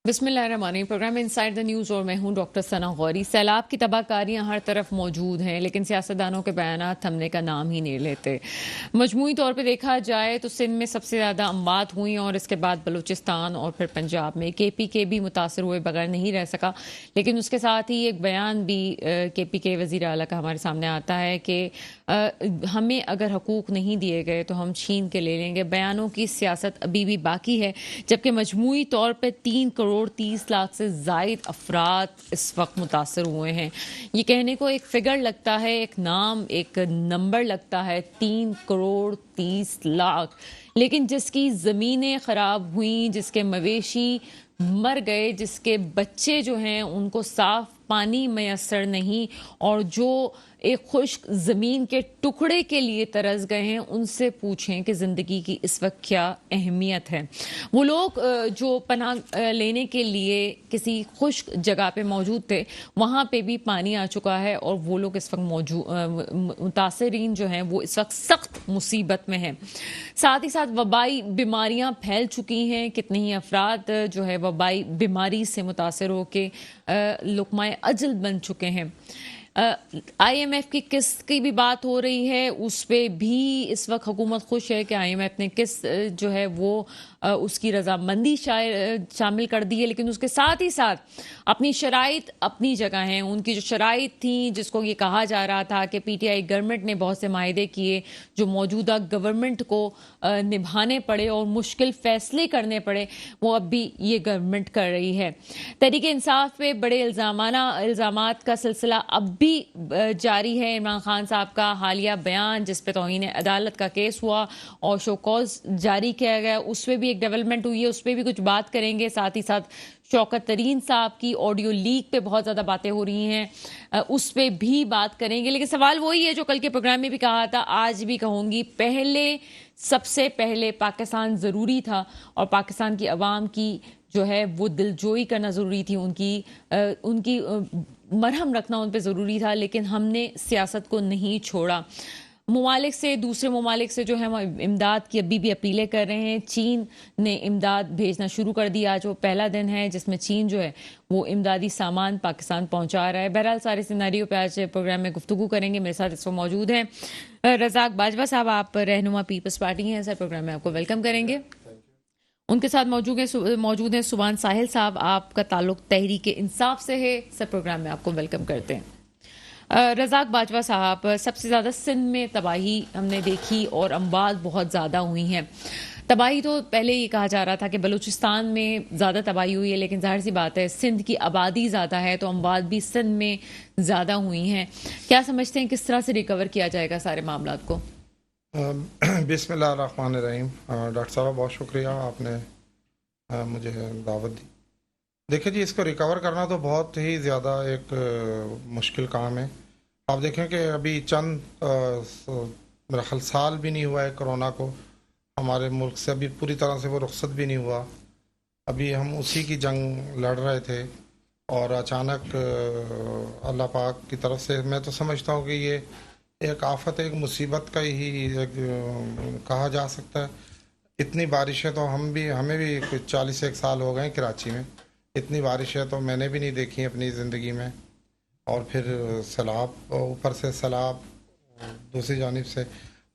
बिस्मिल्लाहिर्रहमानिर्रहीम। Programme inside the news और मैं हूं डॉक्टर सना गौरी। सैलाब की तबाहकारियां हर तरफ मौजूद हैं, लेकिन सियासतदानों के बयानात थमने का नाम ही नहीं लेते। मजमूई तौर पे देखा जाए तो सिंध में सबसे ज़्यादा अमवात हुई और इसके बाद बलूचिस्तान और फिर पंजाब में। KPK भी मुतासर हुए बगैर नहीं रह सका, लेकिन उसके साथ ही एक बयान भी KPK वज़ीर आला का हमारे सामने आता है कि हमें अगर हकूक़ नहीं दिए गए तो हम छीन के ले लेंगे। बयानों की सियासत अभी भी बाकी है, जबकि मजमूई तौर पर 3 करोड़ 30 लाख से ज़ायद अफराद इस वक्त मुतासर हुए हैं। ये कहने को एक फिगर लगता है, एक नाम, एक नंबर लगता है, 3 करोड़ 30 लाख, लेकिन जिसकी ज़मीनें ख़राब हुई, जिसके मवेशी मर गए, जिसके बच्चे जो हैं उनको साफ पानी मैसर नहीं, और जो एक खुश्क ज़मीन के टुकड़े के लिए तरस गए हैं, उनसे पूछें कि ज़िंदगी की इस वक्त क्या अहमियत है। वो लोग जो पनाह लेने के लिए किसी खुश्क जगह पे मौजूद थे, वहाँ पे भी पानी आ चुका है और वो लोग इस वक्त मुतासरीन जो हैं वो इस वक्त सख्त मुसीबत में हैं। साथ ही साथ वबाई बीमारियाँ फैल चुकी हैं। कितने ही अफराद जो है वबाई बीमारी से मुतासर होकर लुक़माए अजल बन चुके हैं। IMF की किस्त की भी बात हो रही है, उस पर भी इस वक्त हुकूमत खुश है कि IMF ने किस्त जो है वो उसकी रजामंदी शामिल कर दी है, लेकिन उसके साथ ही साथ अपनी शराइत अपनी जगह हैं। उनकी जो शराइत थी, जिसको ये कहा जा रहा था कि PTI गवर्नमेंट ने बहुत से माहिदे किए जो मौजूदा गवर्नमेंट को निभाने पड़े और मुश्किल फैसले करने पड़े, वो अब भी ये गवर्नमेंट कर रही है। तहरीक इंसाफ पे बड़े इल्ज़ामात का सिलसिला अब भी जारी है। इमरान खान साहब का हालिया बयान जिस पे तौहीन अदालत का केस हुआ और शो कॉज जारी किया गया, उस पर भी एक डेवलपमेंट हुई है, उस पर भी कुछ बात करेंगे। साथ ही साथ शौकत तरीन साहब की ऑडियो लीक पे बहुत ज़्यादा बातें हो रही हैं, उस पर भी बात करेंगे। लेकिन सवाल वही है जो कल के प्रोग्राम में भी कहा था, आज भी कहूँगी, सबसे पहले पाकिस्तान ज़रूरी था और पाकिस्तान की आवाम की जो है वो दिलजोई करना ज़रूरी थी, उनकी मरहम रखना उन पर ज़रूरी था, लेकिन हमने सियासत को नहीं छोड़ा। ममालिक से, दूसरे ममालिक से जो है वो इमदाद की अभी भी अपीलें कर रहे हैं। चीन ने इमदाद भेजना शुरू कर दिया। आज वो पहला दिन है जिसमें चीन जो है वो इमदादी सामान पाकिस्तान पहुंचा रहा है। बहरहाल सारे सिनारियों पे आज प्रोग्राम में गुफ्तगू करेंगे। मेरे साथ इस वक्त मौजूद हैं रज़ाक बाजवा साहब, आप रहनुमा पीपल्स पार्टी हैं। सर, प्रोग्राम में आपको वेलकम करेंगे। उनके साथ मौजूद हैं सुभान साहिल साहब, आपका ताल्लुक तहरीक इंसाफ से है। सर, प्रोग्राम में आपको वेलकम करते हैं। रज़ाक बाजवा साहब, सबसे ज़्यादा सिंध में तबाही हमने देखी और अमवात बहुत ज़्यादा हुई हैं। तबाही तो पहले ये कहा जा रहा था कि बलूचिस्तान में ज़्यादा तबाही हुई है, लेकिन जाहिर सी बात है सिंध की आबादी ज़्यादा है तो अमवात भी सिंध में ज़्यादा हुई हैं। क्या समझते हैं किस तरह से रिकवर किया जाएगा सारे मामलात को? बिस्मिल्लाहिर्रहमानिर्रहीम। डॉक्टर साहब, बहुत शुक्रिया, आपने मुझे दावत दी। देखिए जी, इसको रिकवर करना तो बहुत ही ज़्यादा एक मुश्किल काम है। आप देखें कि अभी चंद मेरा ख्याल साल भी नहीं हुआ है कोरोना को हमारे मुल्क से, अभी पूरी तरह से वो रुखसत भी नहीं हुआ। अभी हम उसी की जंग लड़ रहे थे और अचानक अल्लाह पाक की तरफ से, मैं तो समझता हूँ कि ये एक आफत, एक मुसीबत का ही कहा जा सकता है। इतनी बारिशें तो हमें भी कुछ 41 साल हो गए कराची में, इतनी बारिशें तो मैंने भी नहीं देखी अपनी ज़िंदगी में। और फिर सैलाब, ऊपर से सैलाब, दूसरी जानिब से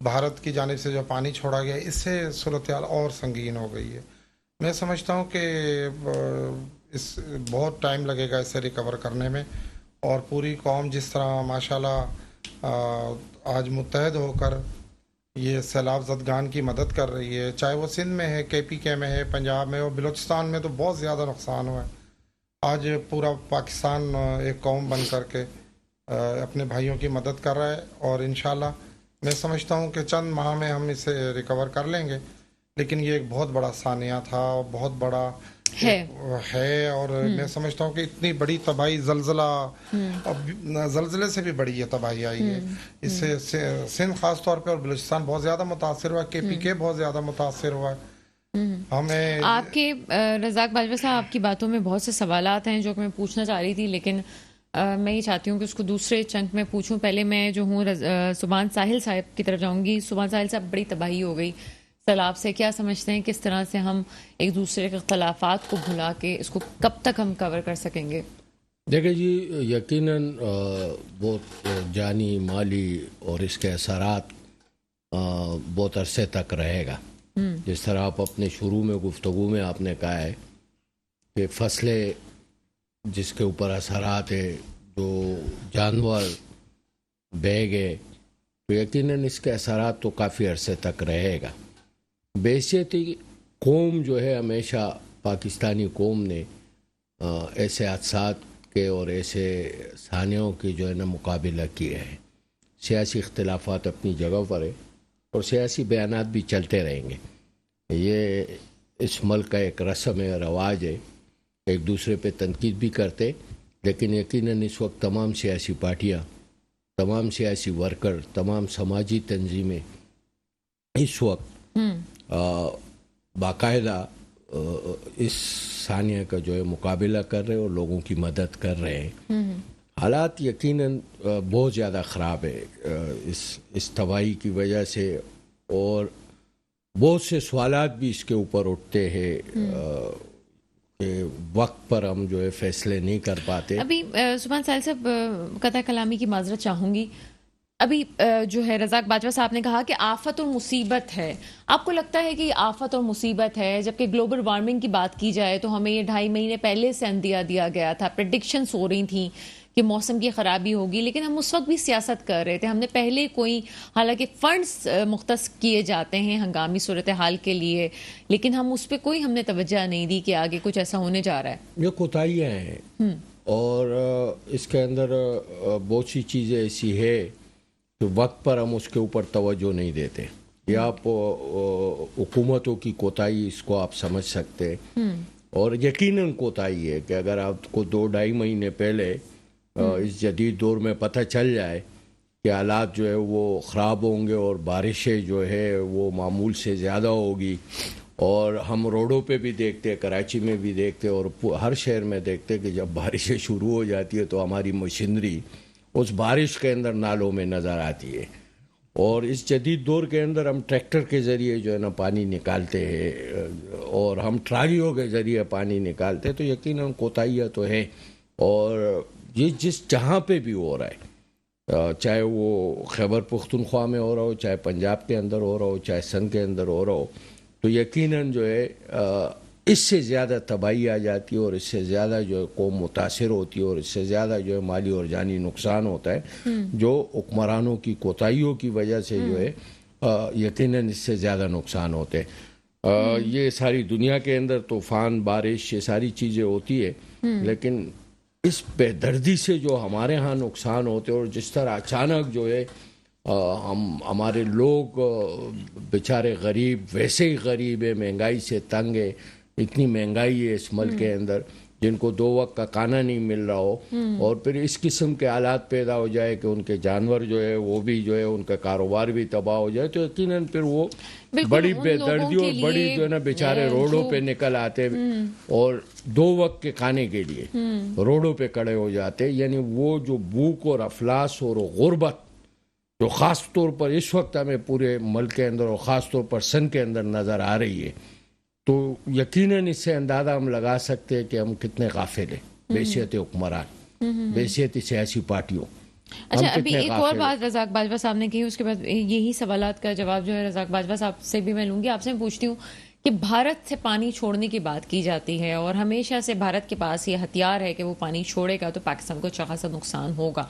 भारत की जानिब से जो पानी छोड़ा गया, इससे सूरत हाल और संगीन हो गई है। मैं समझता हूँ कि इस बहुत टाइम लगेगा इसे रिकवर करने में, और पूरी कौम जिस तरह माशाल्लाह आज मुत्तहद होकर ये सैलाब ज़दगान की मदद कर रही है, चाहे वो सिंध में है, KPK में है, पंजाब में और बलूचिस्तान में तो बहुत ज़्यादा नुकसान हुआ है। आज पूरा पाकिस्तान एक कौम बन कर के अपने भाइयों की मदद कर रहा है, और इंशाल्लाह मैं समझता हूँ कि चंद माह में हम इसे रिकवर कर लेंगे। लेकिन ये एक बहुत बड़ा सानिया था और बहुत बड़ा है और मैं समझता हूँ कि इतनी बड़ी तबाही, जलजले से भी बड़ी ये तबाही आई है। इससे सिंध खास तौर पे और बलूचिस्तान बहुत ज़्यादा मुतासर हुआ, KPK बहुत ज़्यादा मुतासर हुआ। हमें आपके रज़ाक बाजवा साहब, आपकी बातों में बहुत से सवालात हैं जो मैं पूछना चाह रही थी, लेकिन मैं ये चाहती हूँ कि उसको दूसरे चंक में पूछूं। पहले मैं जो हूँ सुभान साहिल साहब की तरफ जाऊँगी। सुभान साहिल साहब, बड़ी तबाही हो गई, سیلاب سے کیا سمجھتے ہیں کس طرح سے ہم ایک دوسرے کے اختلافات کو بھلا کے اس کو کب تک ہم کور کر سکیں گے؟ دیکھیں جی، یقیناً بہت جانی، مالی اور اس کے اثرات بہت عرصے تک رہے گا. جس طرح آپ اپنے شروع میں گفتگو میں آپ نے کہا ہے کہ فصلیں جس کے اوپر اثرات ہے، جو جانور بہہ گئے، تو یقیناً اس کے اثرات تو کافی عرصے تک رہے گا. بحیثیتی قوم جو ہے، ہمیشہ پاکستانی قوم نے ایسے حادثات کے اور ایسے سانحوں کی جو ہے نا مقابلہ کیا ہے. سیاسی اختلافات اپنی جگہ پر ہے اور سیاسی بیانات بھی چلتے رہیں گے. یہ اس ملک کا ایک رسم ہے، رواج ہے. ایک دوسرے پہ تنقید بھی کرتے، لیکن یقیناً اس وقت تمام سیاسی پارٹیاں، تمام سیاسی ورکر، تمام سماجی تنظیمیں اس وقت باقاعدہ اس سانحے کا جو ہے مقابلہ کر رہے اور لوگوں کی مدد کر رہے ہیں. حالات یقیناً بہت زیادہ خراب ہے اس تباہی کی وجہ سے، اور بہت سے سوالات بھی اس کے اوپر اٹھتے ہیں کہ وقت پر ہم جو ہے فیصلے نہیں کر پاتے. ابھی سبحان ساحل صاحب، قطع کلامی کی معذرت چاہوں گی. ابھی جو ہے رزاق باجوہ صاحب نے کہا کہ آفت اور مصیبت ہے. آپ کو لگتا ہے کہ یہ آفت اور مصیبت ہے؟ جبکہ گلوبل وارمنگ کی بات کی جائے تو ہمیں یہ 2.5 مہینے پہلے سے اندیا دیا گیا تھا، پریڈکشنز ہو رہی تھیں کہ موسم کی خرابی ہوگی، لیکن ہم اس وقت بھی سیاست کر رہے تھے. ہم نے پہلے کوئی، حالانکہ فنڈز مختص کیے جاتے ہیں ہنگامی صورتحال کے لیے، لیکن ہم اس پہ کوئی ہم نے توجہ نہیں دی کہ آگے کچھ ایسا ہونے جا رہا ہے. یہ کوتاہیاں ہیں اور اس کے اندر بہت سی چیزیں ایسی ہے کہ وقت پر ہم اس کے اوپر توجہ نہیں دیتے. یہ آپ حکومتوں کی کوتاہی اس کو آپ سمجھ سکتے، اور یقیناً کوتاہی ہے کہ اگر آپ کو 2-2.5 مہینے پہلے اس جدید دور میں پتہ چل جائے کہ حالات جو ہے وہ خراب ہوں گے اور بارشیں جو ہے وہ معمول سے زیادہ ہوگی، اور ہم روڈوں پہ بھی دیکھتے، کراچی میں بھی دیکھتے اور ہر شہر میں دیکھتے کہ جب بارشیں شروع ہو جاتی ہے تو ہماری مشینری اس بارش کے اندر نالوں میں نظر آتی ہے. اور اس جدید دور کے اندر ہم ٹریکٹر کے ذریعے جو ہے نا پانی نکالتے ہیں اور ہم ٹرالیوں کے ذریعے پانی نکالتے ہیں، تو یقیناً کوتاہیاں تو ہے. اور یہ جس جہاں پہ بھی ہو رہا ہے، چاہے وہ خیبر پختونخوا میں ہو رہا ہو، چاہے پنجاب کے اندر ہو رہا ہو، چاہے سندھ کے اندر ہو رہا ہو، تو یقیناً جو ہے اس سے زیادہ تباہی آ جاتی ہے اور اس سے زیادہ جو ہے قوم متاثر ہوتی ہے اور اس سے زیادہ جو ہے مالی اور جانی نقصان ہوتا ہے، جو حکمرانوں کی کوتاہیوں کی وجہ سے جو ہے یقیناً اس سے زیادہ نقصان ہوتے ہیں. یہ ساری دنیا کے اندر طوفان، بارش، یہ ساری چیزیں ہوتی ہے، لیکن اس بے دردی سے جو ہمارے ہاں نقصان ہوتے اور جس طرح اچانک جو ہے ہمارے لوگ بیچارے غریب، ویسے ہی غریب ہے، مہنگائی سے تنگ ہے. اتنی مہنگائی ہے اس ملک کے اندر، جن کو 2 وقت کا کھانا نہیں مل رہا ہو، اور پھر اس قسم کے حالات پیدا ہو جائے کہ ان کے جانور جو ہے وہ بھی جو ہے ان کا کاروبار بھی تباہ ہو جائے، تو یقیناً پھر وہ بڑی بے دردی اور بڑی جو ہے نا بیچارے روڈوں پہ نکل آتے اور 2 وقت کے کھانے کے لیے روڈوں پہ کھڑے ہو جاتے. یعنی وہ جو بھوک اور افلاس اور غربت جو خاص طور پر اس وقت ہمیں پورے ملک کے اندر اور خاص طور پر سندھ کے اندر نظر آ رہی ہے، تو یقیناً اس سے اندازہ ہم لگا سکتے ہیں کہ ہم کتنے غافل ہیں بحیثیت حکمران، بحیثیت سیاسی پارٹیوں. اچھا، ابھی ایک اور بات رزاق باجوہ صاحب نے کہی، اس کے بعد یہی سوالات کا جواب جو ہے رزاق باجوہ صاحب سے بھی میں لوں گی. آپ سے میں پوچھتی ہوں کہ بھارت سے پانی چھوڑنے کی بات کی جاتی ہے اور ہمیشہ سے بھارت کے پاس یہ ہتھیار ہے کہ وہ پانی چھوڑے گا تو پاکستان کو اچھا خاصا نقصان ہوگا.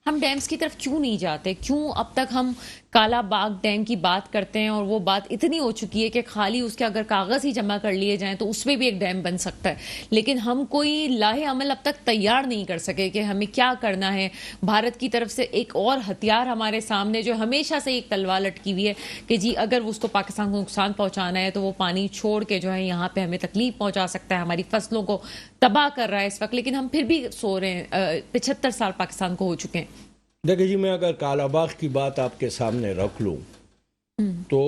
ہم ڈیمز کی طرف کیوں نہیں جاتے؟ کیوں اب تک ہم کالا باغ ڈیم کی بات کرتے ہیں اور وہ بات اتنی ہو چکی ہے کہ خالی اس کے اگر کاغذ ہی جمع کر لیے جائیں تو اس میں بھی ایک ڈیم بن سکتا ہے، لیکن ہم کوئی لاہے عمل اب تک تیار نہیں کر سکے کہ ہمیں کیا کرنا ہے. بھارت کی طرف سے ایک اور ہتھیار ہمارے سامنے جو ہمیشہ سے ایک تلوار لٹکی ہوئی ہے کہ جی اگر اس کو پاکستان کو نقصان پہنچانا ہے تو وہ پانی چھوڑ کے جو ہے یہاں پہ ہمیں تکلیف پہنچا سکتا ہے، ہماری فصلوں کو تباہ کر رہا ہے اس وقت، لیکن ہم پھر بھی سو رہے ہیں. 75 سال پاکستان کو ہو چکے ہیں. دیکھیں جی، میں اگر کالا باغ کی بات آپ کے سامنے رکھ لوں تو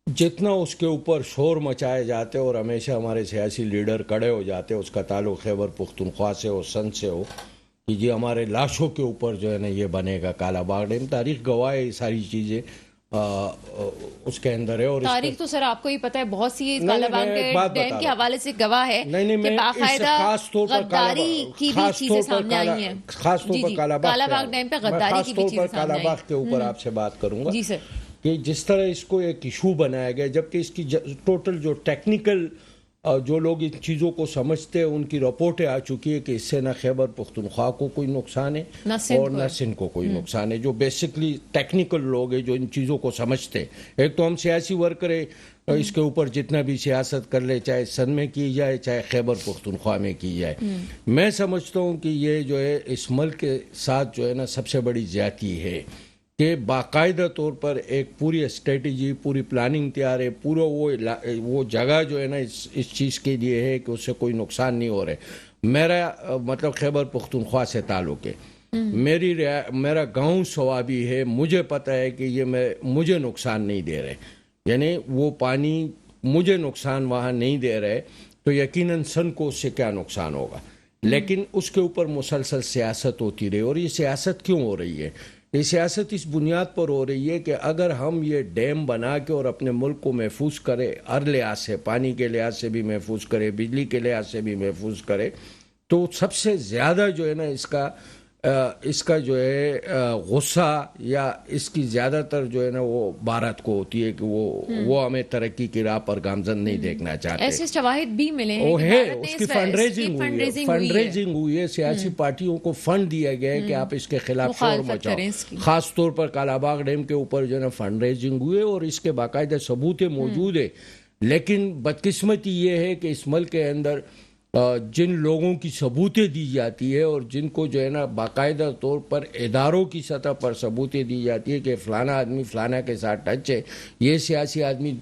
جتنا اس کے اوپر شور مچائے جاتے اور ہمیشہ ہمارے سیاسی لیڈر کڑے ہو جاتے، اس کا تعلق خیبر پختونخوا سے ہو، سندھ سے ہو، کہ جی ہمارے لاشوں کے اوپر جو ہے نا یہ بنے گا کالا باغ ڈیم. تاریخ گواہ ہے یہ ساری چیزیں. اس کے اندر ہے. اور تاریخ تو سر آپ کو ہی پتہ ہے، بہت سی نہیں، کالا میں ایک بات باغ ڈیم بتا کے رہا ہوں. حوالے سے گواہ ہے نہیں، کہ میں باقاعدہ خاص طور پر غداری کی بھی چیزیں سامنے آئی ہیں. خاص طور جی پر جی، کالا کالا باغ ڈیم پہ غداری کی بھی چیزیں کالا سامنے آئی باغ کے اوپر ہیں. آپ سے بات کروں گا جی سر. کہ جس طرح اس کو ایک ایشو بنایا گیا، جبکہ اس کی ٹوٹل جو ٹیکنیکل جو لوگ ان چیزوں کو سمجھتے ہیں ان کی رپورٹیں آ چکی ہے کہ اس سے نہ خیبر پختونخوا کو کوئی نقصان ہے اور نہ سندھ کو کوئی نقصان ہے. جو بیسکلی ٹیکنیکل لوگ ہیں جو ان چیزوں کو سمجھتے ہیں. ایک تو ہم سیاسی ورکر ہیں، اس کے اوپر جتنا بھی سیاست کر لے، چاہے سندھ میں کی جائے چاہے خیبر پختونخوا میں کی جائے، میں سمجھتا ہوں کہ یہ جو ہے اس ملک کے ساتھ جو ہے نا سب سے بڑی زیادتی ہے کہ باقاعدہ طور پر ایک پوری اسٹریٹجی، پوری پلاننگ تیار ہے. پورا وہ جگہ جو ہے نا اس چیز کے لیے ہے کہ اس سے کوئی نقصان نہیں ہو رہا ہے. میرا مطلب خیبر پختونخوا سے تعلق ہے، میرا گاؤں سوابی ہے، مجھے پتہ ہے کہ یہ مجھے نقصان نہیں دے رہے، یعنی وہ پانی مجھے نقصان وہاں نہیں دے رہے، تو یقیناً سن کو اس سے کیا نقصان ہوگا. لیکن اس کے اوپر مسلسل سیاست ہوتی رہی. اور یہ سیاست کیوں ہو رہی ہے؟ یہ سیاست اس بنیاد پر ہو رہی ہے کہ اگر ہم یہ ڈیم بنا کے اور اپنے ملک کو محفوظ کرے، ہر لحاظ سے، پانی کے لحاظ سے بھی محفوظ کرے، بجلی کے لحاظ سے بھی محفوظ کرے، تو سب سے زیادہ جو ہے نا اس کا جو ہے غصہ یا اس کی زیادہ تر جو ہے نا وہ بھارت کو ہوتی ہے کہ وہ ہمیں ترقی کی راہ پر گامزن نہیں دیکھنا چاہتے. ایسے شواہد بھی ملے ہیں وہ کہ ہے، بھارت نے اس کی فنڈ ریزنگ ہوئی ہے، سیاسی پارٹیوں کو فنڈ دیا گیا ہے کہ آپ اس کے خلاف شور مچاؤ. خاص طور پر کالا باغ ڈیم کے اوپر جو ہے نا فنڈ ریزنگ ہوئی ہے اور اس کے باقاعدہ ثبوت موجود ہے. لیکن بدقسمتی یہ ہے کہ اس ملک کے اندر جن لوگوں کی ثبوتیں دی جاتی ہے اور جن کو جو ہے نا باقاعدہ طور پر اداروں کی سطح پر ثبوتیں دی جاتی ہے کہ فلانا آدمی فلانا کے ساتھ ٹچ ہے، یہ سیاسی آدمی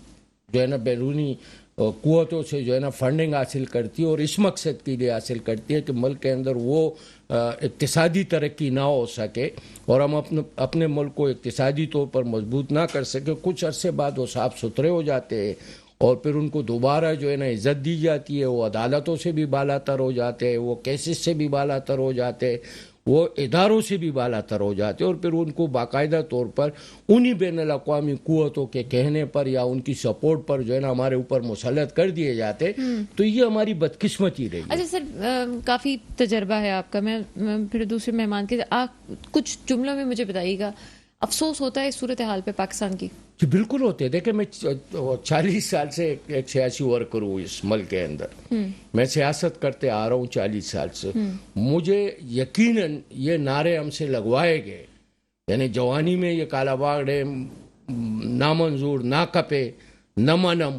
جو ہے نا بیرونی قوتوں سے جو ہے نا فنڈنگ حاصل کرتی ہے اور اس مقصد کے لیے حاصل کرتی ہے کہ ملک کے اندر وہ اقتصادی ترقی نہ ہو سکے اور ہم اپنے ملک کو اقتصادی طور پر مضبوط نہ کر سکے. کچھ عرصے بعد وہ صاف ستھرے ہو جاتے ہیں اور پھر ان کو دوبارہ جو ہے نا عزت دی جاتی ہے، وہ عدالتوں سے بھی بالا تر ہو جاتے ہیں، وہ کیسز سے بھی بالا تر ہو جاتے ہیں، وہ اداروں سے بھی بالا تر ہو جاتے ہیں اور پھر ان کو باقاعدہ طور پر انہی بین الاقوامی قوتوں کے کہنے پر یا ان کی سپورٹ پر جو ہے نا ہمارے اوپر مسلط کر دیے جاتے. تو یہ ہماری بدقسمتی رہی. اچھا سر، کافی تجربہ ہے آپ کا. میں پھر دوسرے مہمان کے آپ کچھ جملوں میں مجھے بتائیے گا، افسوس ہوتا ہے اس صورتحال پہ پاکستان کی؟ جی بالکل ہوتے ہیں. دیکھیں میں 40 سال سے ایک سیاسی ورکر ہوں اس ملک کے اندر، میں سیاست کرتے آ رہا ہوں 40 سال سے. مجھے یقیناً یہ نعرے ہم سے لگوائے گئے، یعنی جوانی میں یہ کالا باغ ڈیم نامنظور، نہ کپے، نہ منم،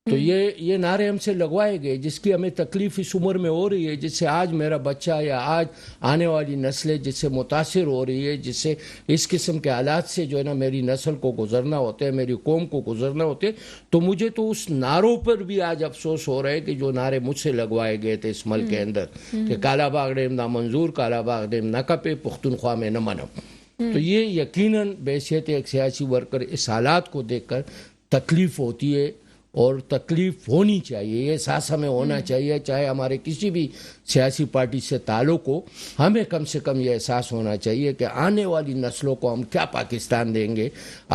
تو یہ نعرے ہم سے لگوائے گئے جس کی ہمیں تکلیف اس عمر میں ہو رہی ہے، جس سے آج میرا بچہ یا آج آنے والی نسلیں جس سے متاثر ہو رہی ہے، جس سے اس قسم کے حالات سے جو ہے نا میری نسل کو گزرنا ہوتا ہے، میری قوم کو گزرنا ہوتے ہے. تو مجھے تو اس نعروں پر بھی آج افسوس ہو رہا ہے کہ جو نعرے مجھ سے لگوائے گئے تھے اس ملک کے اندر کہ کالا باغ ڈیم نامنظور، کالا باغ ڈیم نہ کپے، پختونخوا میں نہ منم. تو یہ یقیناً بحیثیت ایک سیاسی ورکر اس حالات کو دیکھ کر تکلیف ہوتی ہے اور تکلیف ہونی چاہیے. یہ احساس ہمیں ہونا چاہیے، چاہے ہمارے کسی بھی سیاسی پارٹی سے تعلق ہو، ہمیں کم سے کم یہ احساس ہونا چاہیے کہ آنے والی نسلوں کو ہم کیا پاکستان دیں گے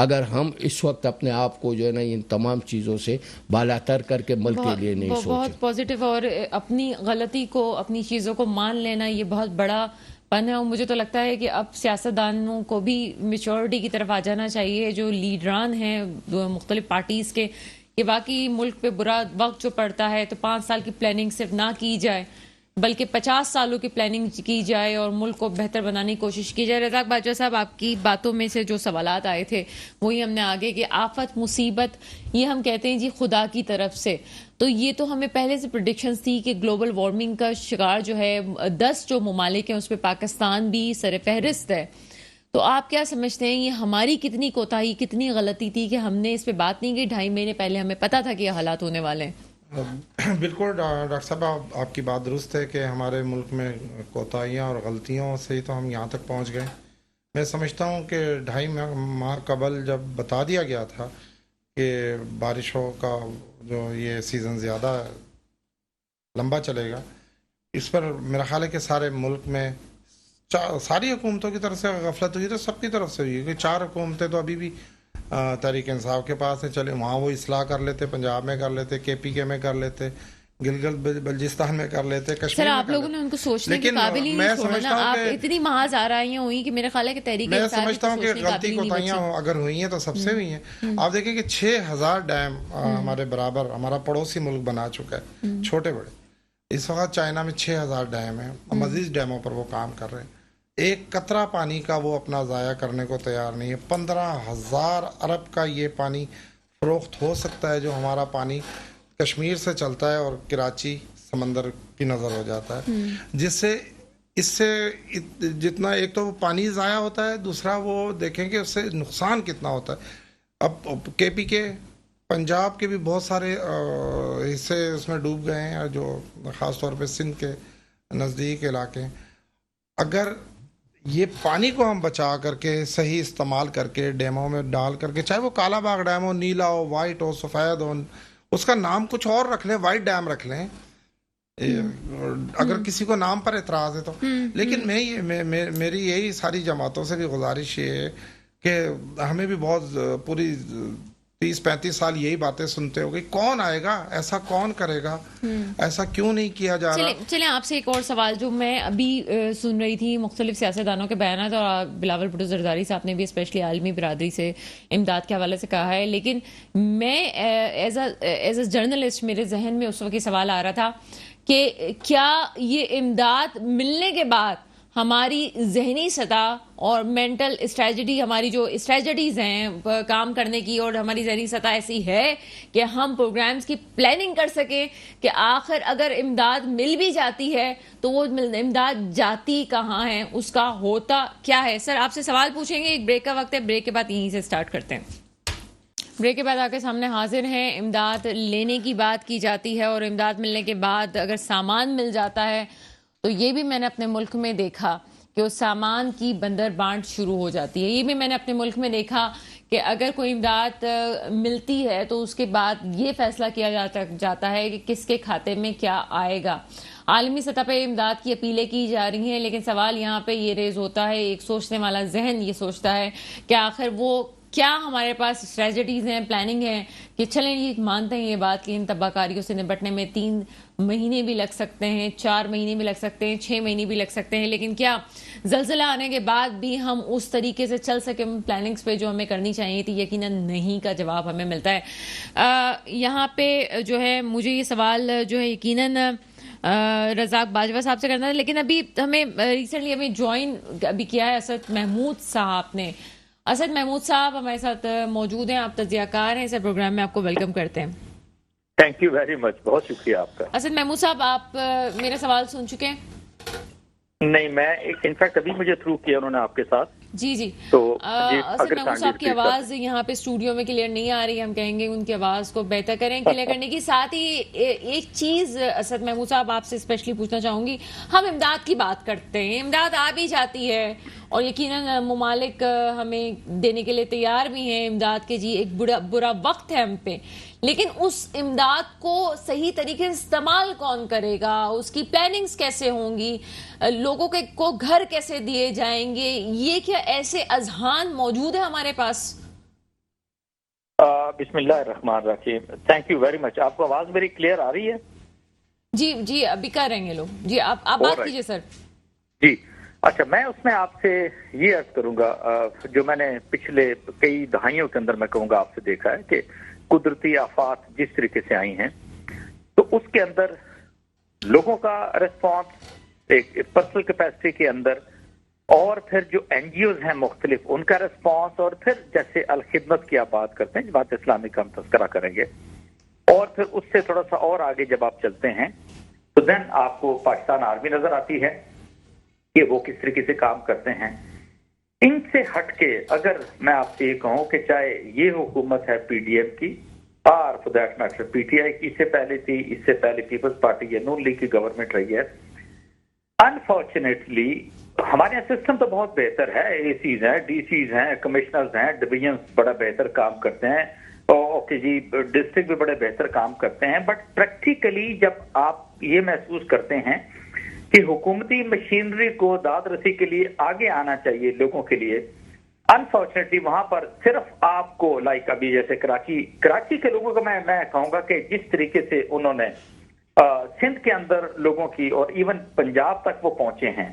اگر ہم اس وقت اپنے آپ کو جو ہے نا ان تمام چیزوں سے بالاتر کر کے ملک کے لیے نہیں سوچیں. بہت پازیٹیو، اور اپنی غلطی کو، اپنی چیزوں کو مان لینا یہ بہت بڑا پن ہے. اور مجھے تو لگتا ہے کہ اب سیاستدانوں کو بھی میچورٹی کی طرف آ جانا چاہیے، جو لیڈران ہیں مختلف پارٹیز کے، کہ باقی ملک پہ برا وقت جو پڑتا ہے تو 5 سال کی پلاننگ صرف نہ کی جائے بلکہ 50 سالوں کی پلاننگ کی جائے اور ملک کو بہتر بنانے کی کوشش کی جائے. رزاق باجوہ صاحب، آپ کی باتوں میں سے جو سوالات آئے تھے وہی ہم نے آگے کہ آفت، مصیبت، یہ ہم کہتے ہیں جی خدا کی طرف سے، تو یہ تو ہمیں پہلے سے پریڈکشنز تھی کہ گلوبل وارمنگ کا شکار جو ہے 10 جو ممالک ہیں اس پہ پاکستان بھی سر فہرست ہے. تو آپ کیا سمجھتے ہیں یہ ہماری کتنی کوتاہی، کتنی غلطی تھی کہ ہم نے اس پہ بات نہیں کی؟ 2.5 مہینے پہلے ہمیں پتا تھا کہ یہ حالات ہونے والے ہیں. بالکل ڈاکٹر صاحب، آپ کی بات درست ہے کہ ہمارے ملک میں کوتاہیاں اور غلطیوں سے ہی تو ہم یہاں تک پہنچ گئے. میں سمجھتا ہوں کہ 2.5 ماہ قبل جب بتا دیا گیا تھا کہ بارشوں کا جو یہ سیزن زیادہ لمبا چلے گا، اس پر میرا خیال ہے کہ سارے ملک میں ساری حکومتوں کی طرف سے غفلت ہوئی، تو سب کی طرف سے ہوئی کہ 4 حکومتیں تو ابھی بھی तहरीक इंसाफ के पास है, चले वहाँ वो इस्लाह कर लेते, पंजाब में कर लेते, KPK में कर लेते, गिलगित बल्चिस्तान में कर लेते, कश्मीर सर में आप कर लोगों लेते। ने उनको सोचने के लेकिन काबिल ही मैं नहीं छोड़ा ना, समझता हूँ आप कि इतनी महाज आराइयां हुई कि मेरे ख्याल है कि तहरीक मैं इंसाफ समझता हूँ कि सोचने के गलती काबिल ही नहीं कोताहियां बची। अगर हुई हैं तो सबसे हुई हैं। आप देखें कि 6000 डैम हमारे बराबर हमारा पड़ोसी मुल्क बना चुका है, छोटे बड़े। इस वक्त चाइना में 6000 डैम है, मजीद डैमों पर वो काम कर रहे हैं। एक कतरा पानी का वो अपना ज़ाया करने को तैयार नहीं है। 15,000 अरब का ये पानी फरोख्त हो सकता है, जो हमारा पानी कश्मीर से चलता है और कराची समंदर की नज़र हो जाता है, जिससे इससे जितना एक तो वो पानी ज़ाया होता है, दूसरा वो देखें कि उससे नुकसान कितना होता है। अब KPK पंजाब के भी बहुत सारे हिस्से उसमें डूब गए हैं, जो ख़ास तौर पे सिंध के नज़दीक इलाके हैं। अगर ये पानी को हम बचा करके सही इस्तेमाल करके डैमों में डाल करके, चाहे वो काला बाग डैम हो, नीला हो, वाइट हो, सफ़ेद हो, उसका नाम कुछ और रख लें, वाइट डैम रख लें, अगर किसी को नाम पर एतराज़ है तो। लेकिन मेरी यही सारी जमातों से भी गुजारिश ये है कि हमें भी बहुत पूरी 30-35 साल यही बातें सुनते हो गई, कौन आएगा, ऐसा कौन करेगा, ऐसा क्यों नहीं किया जा रहा। चले आपसे एक और सवाल जो मैं अभी सुन रही थी मुख्तलिफ सियासतदानों के बयान, और बिलावल भुट्टो जरदारी साहब ने भी स्पेशली आलमी बिरादरी से इमदाद के हवाले से कहा है, लेकिन मैं एज अ जर्नलिस्ट मेरे जहन में उस वक्त ये सवाल आ रहा था कि क्या ये इमदाद मिलने के बाद हमारी जहनी सतह और मेंटल स्ट्रेटजी, हमारी जो स्ट्रेटजीज हैं काम करने की, और हमारी जहनी सतह ऐसी है कि हम प्रोग्राम्स की प्लानिंग कर सकें कि आखिर अगर इमदाद मिल भी जाती है तो वो इमदाद जाती कहाँ है, उसका होता क्या है। सर आपसे सवाल पूछेंगे, एक ब्रेक का वक्त है, ब्रेक के बाद यहीं से स्टार्ट करते हैं। ब्रेक के बाद आपके सामने हाजिर हैं। इमदाद लेने की बात की जाती है और इमदाद मिलने के बाद अगर सामान मिल जाता है तो ये भी मैंने अपने मुल्क में देखा कि उस सामान की बंदर बांट शुरू हो जाती है। ये भी मैंने अपने मुल्क में देखा कि अगर कोई इमदाद मिलती है तो उसके बाद ये फैसला किया जाता है कि किसके खाते में क्या आएगा। आलमी सतह पे इमदाद की अपीलें की जा रही हैं, लेकिन सवाल यहाँ पे ये रेज होता है, एक सोचने वाला जहन ये सोचता है कि आखिर वो क्या हमारे पास स्ट्रेटजीज हैं, प्लानिंग है कि चलें ये मानते हैं ये बात कि इन तबाहकारियों से निपटने में 3 महीने भी लग सकते हैं, 4 महीने भी लग सकते हैं, 6 महीने भी लग सकते हैं, लेकिन क्या ज़लज़ला आने के बाद भी हम उस तरीके से चल सके प्लानिंग्स पे जो हमें करनी चाहिए थी? यकीनन नहीं का जवाब हमें मिलता है। यहाँ पे जो है मुझे ये सवाल जो है यकीनन रज़ाक बाजवा साहब से करना है, लेकिन अभी हमें रिसेंटली हमें ज्वाइन अभी किया है असद महमूद साहब ने। असद महमूद साहब हमारे साथ मौजूद हैं, आप तज्ज़ियाकार हैं, इस प्रोग्राम में आपको वेलकम करते हैं। थैंक यू वेरी मच, बहुत शुक्रिया आपका। असद महमूद साहब आप मेरा सवाल सुन चुके हैं? नहीं, मैं इनफैक्ट अभी मुझे थ्रू किया उन्होंने आपके साथ। जी तो असद महमूद साहब की आवाज यहाँ पे स्टूडियो में क्लियर नहीं आ रही, हम कहेंगे उनकी आवाज को बेहतर करें क्लियर करने की। साथ ही एक चीज असद महमूद साहब आपसे स्पेशली पूछना चाहूंगी, हम इमदाद की बात करते हैं, इमदाद आ भी जाती है और यकीनन मुमालिक हमें देने के लिए तैयार भी हैं इमदाद के, जी एक बुरा वक्त है हम पे, लेकिन उस इमदाद को सही तरीके से इस्तेमाल कौन करेगा, उसकी प्लानिंग्स कैसे होंगी, लोगों को घर कैसे दिए जाएंगे, ये क्या ऐसे अजहान मौजूद है हमारे पास? बिस्मिल्लाहिर्रहमानिर्रहीम, थैंक यू वेरी मच। आपको आवाज मेरी क्लियर आ रही है? जी अभी कर रहे हैं लोग। जी आप बात कीजिए सर। जी अच्छा, मैं उसमें आपसे ये अर्ज करूंगा, जो मैंने पिछले कई दहाइयों के अंदर मैं कहूंगा आपसे देखा है कि कुदरती आफात जिस तरीके से आई हैं, तो उसके अंदर लोगों का रिस्पॉन्स एक पर्सनल कैपेसिटी के अंदर, और फिर जो एनजीओज हैं मुख्तलिफ उनका रिस्पॉन्स, और फिर जैसे अलखिदमत की आप बात करते हैं, जमात इस्लामी का हम तस्करा करेंगे, और फिर उससे थोड़ा सा और आगे जब आप चलते हैं तो देन आपको पाकिस्तान आर्मी नजर आती है कि वो किस तरीके से काम करते हैं। इनसे हटके अगर मैं आपसे ये कहूं कि चाहे ये हुकूमत है पीडीएम की, और फॉर दैट मैटर पीटीआई की इससे पहले थी, इससे पहले पीपल्स पार्टी या नून लीग की गवर्नमेंट रही है, अनफॉर्चुनेटली हमारे यहाँ सिस्टम तो बहुत बेहतर है, एसीज हैं, डीसीज हैं, कमिश्नर्स हैं, डिवीजन बड़ा बेहतर काम करते हैं, ओके जी डिस्ट्रिक्ट भी बड़े बेहतर काम करते हैं, बट प्रैक्टिकली जब आप ये महसूस करते हैं कि हुकूमती मशीनरी को दाद रसी के लिए आगे आना चाहिए लोगों के लिए, अनफॉर्चुनेटली वहां पर सिर्फ आपको लाइक अभी जैसे कराची के लोगों को मैं कहूंगा कि जिस तरीके से उन्होंने सिंध के अंदर लोगों की और इवन पंजाब तक वो पहुंचे हैं,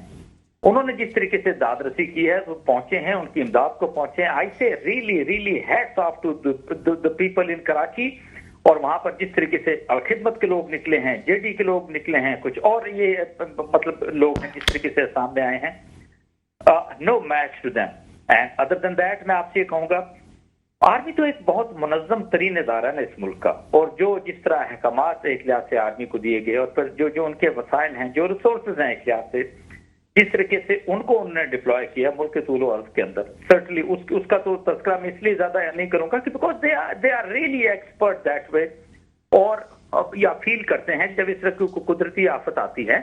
उन्होंने जिस तरीके से दादरसी की है वो पहुंचे हैं, उनकी इमदाद को पहुंचे हैं। I say really hats off to the people in Karachi. और वहां पर जिस तरीके से अलखिदमत के लोग निकले हैं, जेडी के लोग निकले हैं, कुछ और ये मतलब लोग हैं जिस तरीके से सामने आए हैं, no match to them. And other than that मैं आपसे ये कहूंगा, आर्मी तो एक बहुत मुनज़्ज़म तरीन इदारा है ना इस मुल्क का, और जो जिस तरह अहकामात एक लिहाज से आर्मी को दिए गए और फिर जो उनके वसाइल हैं, जो रिसोर्सेज हैं एक लिहाज से, जिस तरीके से उनको उन्होंने डिप्लॉय किया मुल्क के तूल अर्ज़ के अंदर, सर्टनली उसका तो तज़किरा मैं इसलिए ज्यादा नहीं करूंगा कि because they are really expert that way. और या फील करते हैं जब इस तरह की कुदरती आफत आती है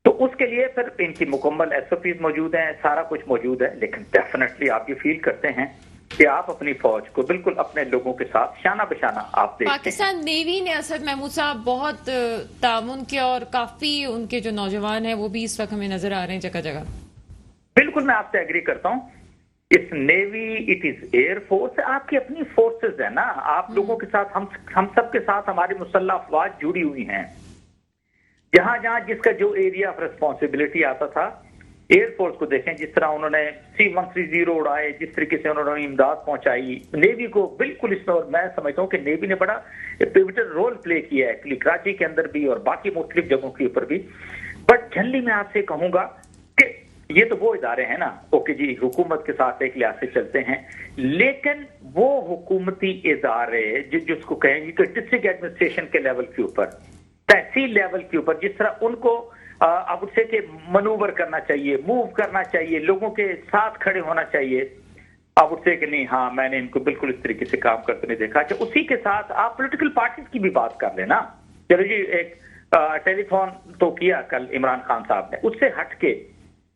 तो उसके लिए फिर इनकी मुकम्मल एसओपीज मौजूद हैं, सारा कुछ मौजूद है। लेकिन डेफिनेटली आप ये फील करते हैं कि आप अपनी फौज को बिल्कुल अपने लोगों के साथ शाना बशाना आप देखते हैं। पाकिस्तान नेवी ने असद महमूद साहब बहुत तामुन किया और काफी उनके जो नौजवान हैं वो भी इस वक्त हमें नजर आ रहे हैं जगह जगह। बिल्कुल मैं आपसे एग्री करता हूँ। इस navy, it is air force, आपकी अपनी फोर्सेस है ना, आप लोगों के साथ हम सब के साथ हमारी मुसल्लह अफवाज जुड़ी हुई हैं। जहां जहां जिसका जो एरिया ऑफ रिस्पॉन्सिबिलिटी आता था, एयरफोर्स को देखें जिस तरह उन्होंने C-130 उड़ाए, जिस तरीके से उन्होंने इमदाद पहुंचाई, नेवी को बिल्कुल इसमें, और मैं समझता हूं कि नेवी ने बड़ा पिवटल रोल प्ले किया है एक्चुअली कराची के अंदर भी और बाकी मुख्तलिफ जगहों के ऊपर भी। बट जनरली मैं आपसे कहूंगा कि ये तो वो इदारे हैं ना, ओके जी, हुकूमत के साथ एक लिहाज से चलते हैं, लेकिन वो हुकूमती इदारे जिसको कहेंगे कि डिस्ट्रिक्ट एडमिनिस्ट्रेशन के लेवल के ऊपर, तहसील लेवल के ऊपर, जिस तरह उनको अब उससे कि मनूवर करना चाहिए, मूव करना चाहिए, लोगों के साथ खड़े होना चाहिए, अब उससे कि नहीं हाँ मैंने इनको बिल्कुल इस तरीके से काम करते नहीं देखा। अच्छा, उसी के साथ आप पॉलिटिकल पार्टीज की भी बात कर लेना। चलो जी, एक टेलीफोन तो किया कल इमरान खान साहब ने, उससे हट के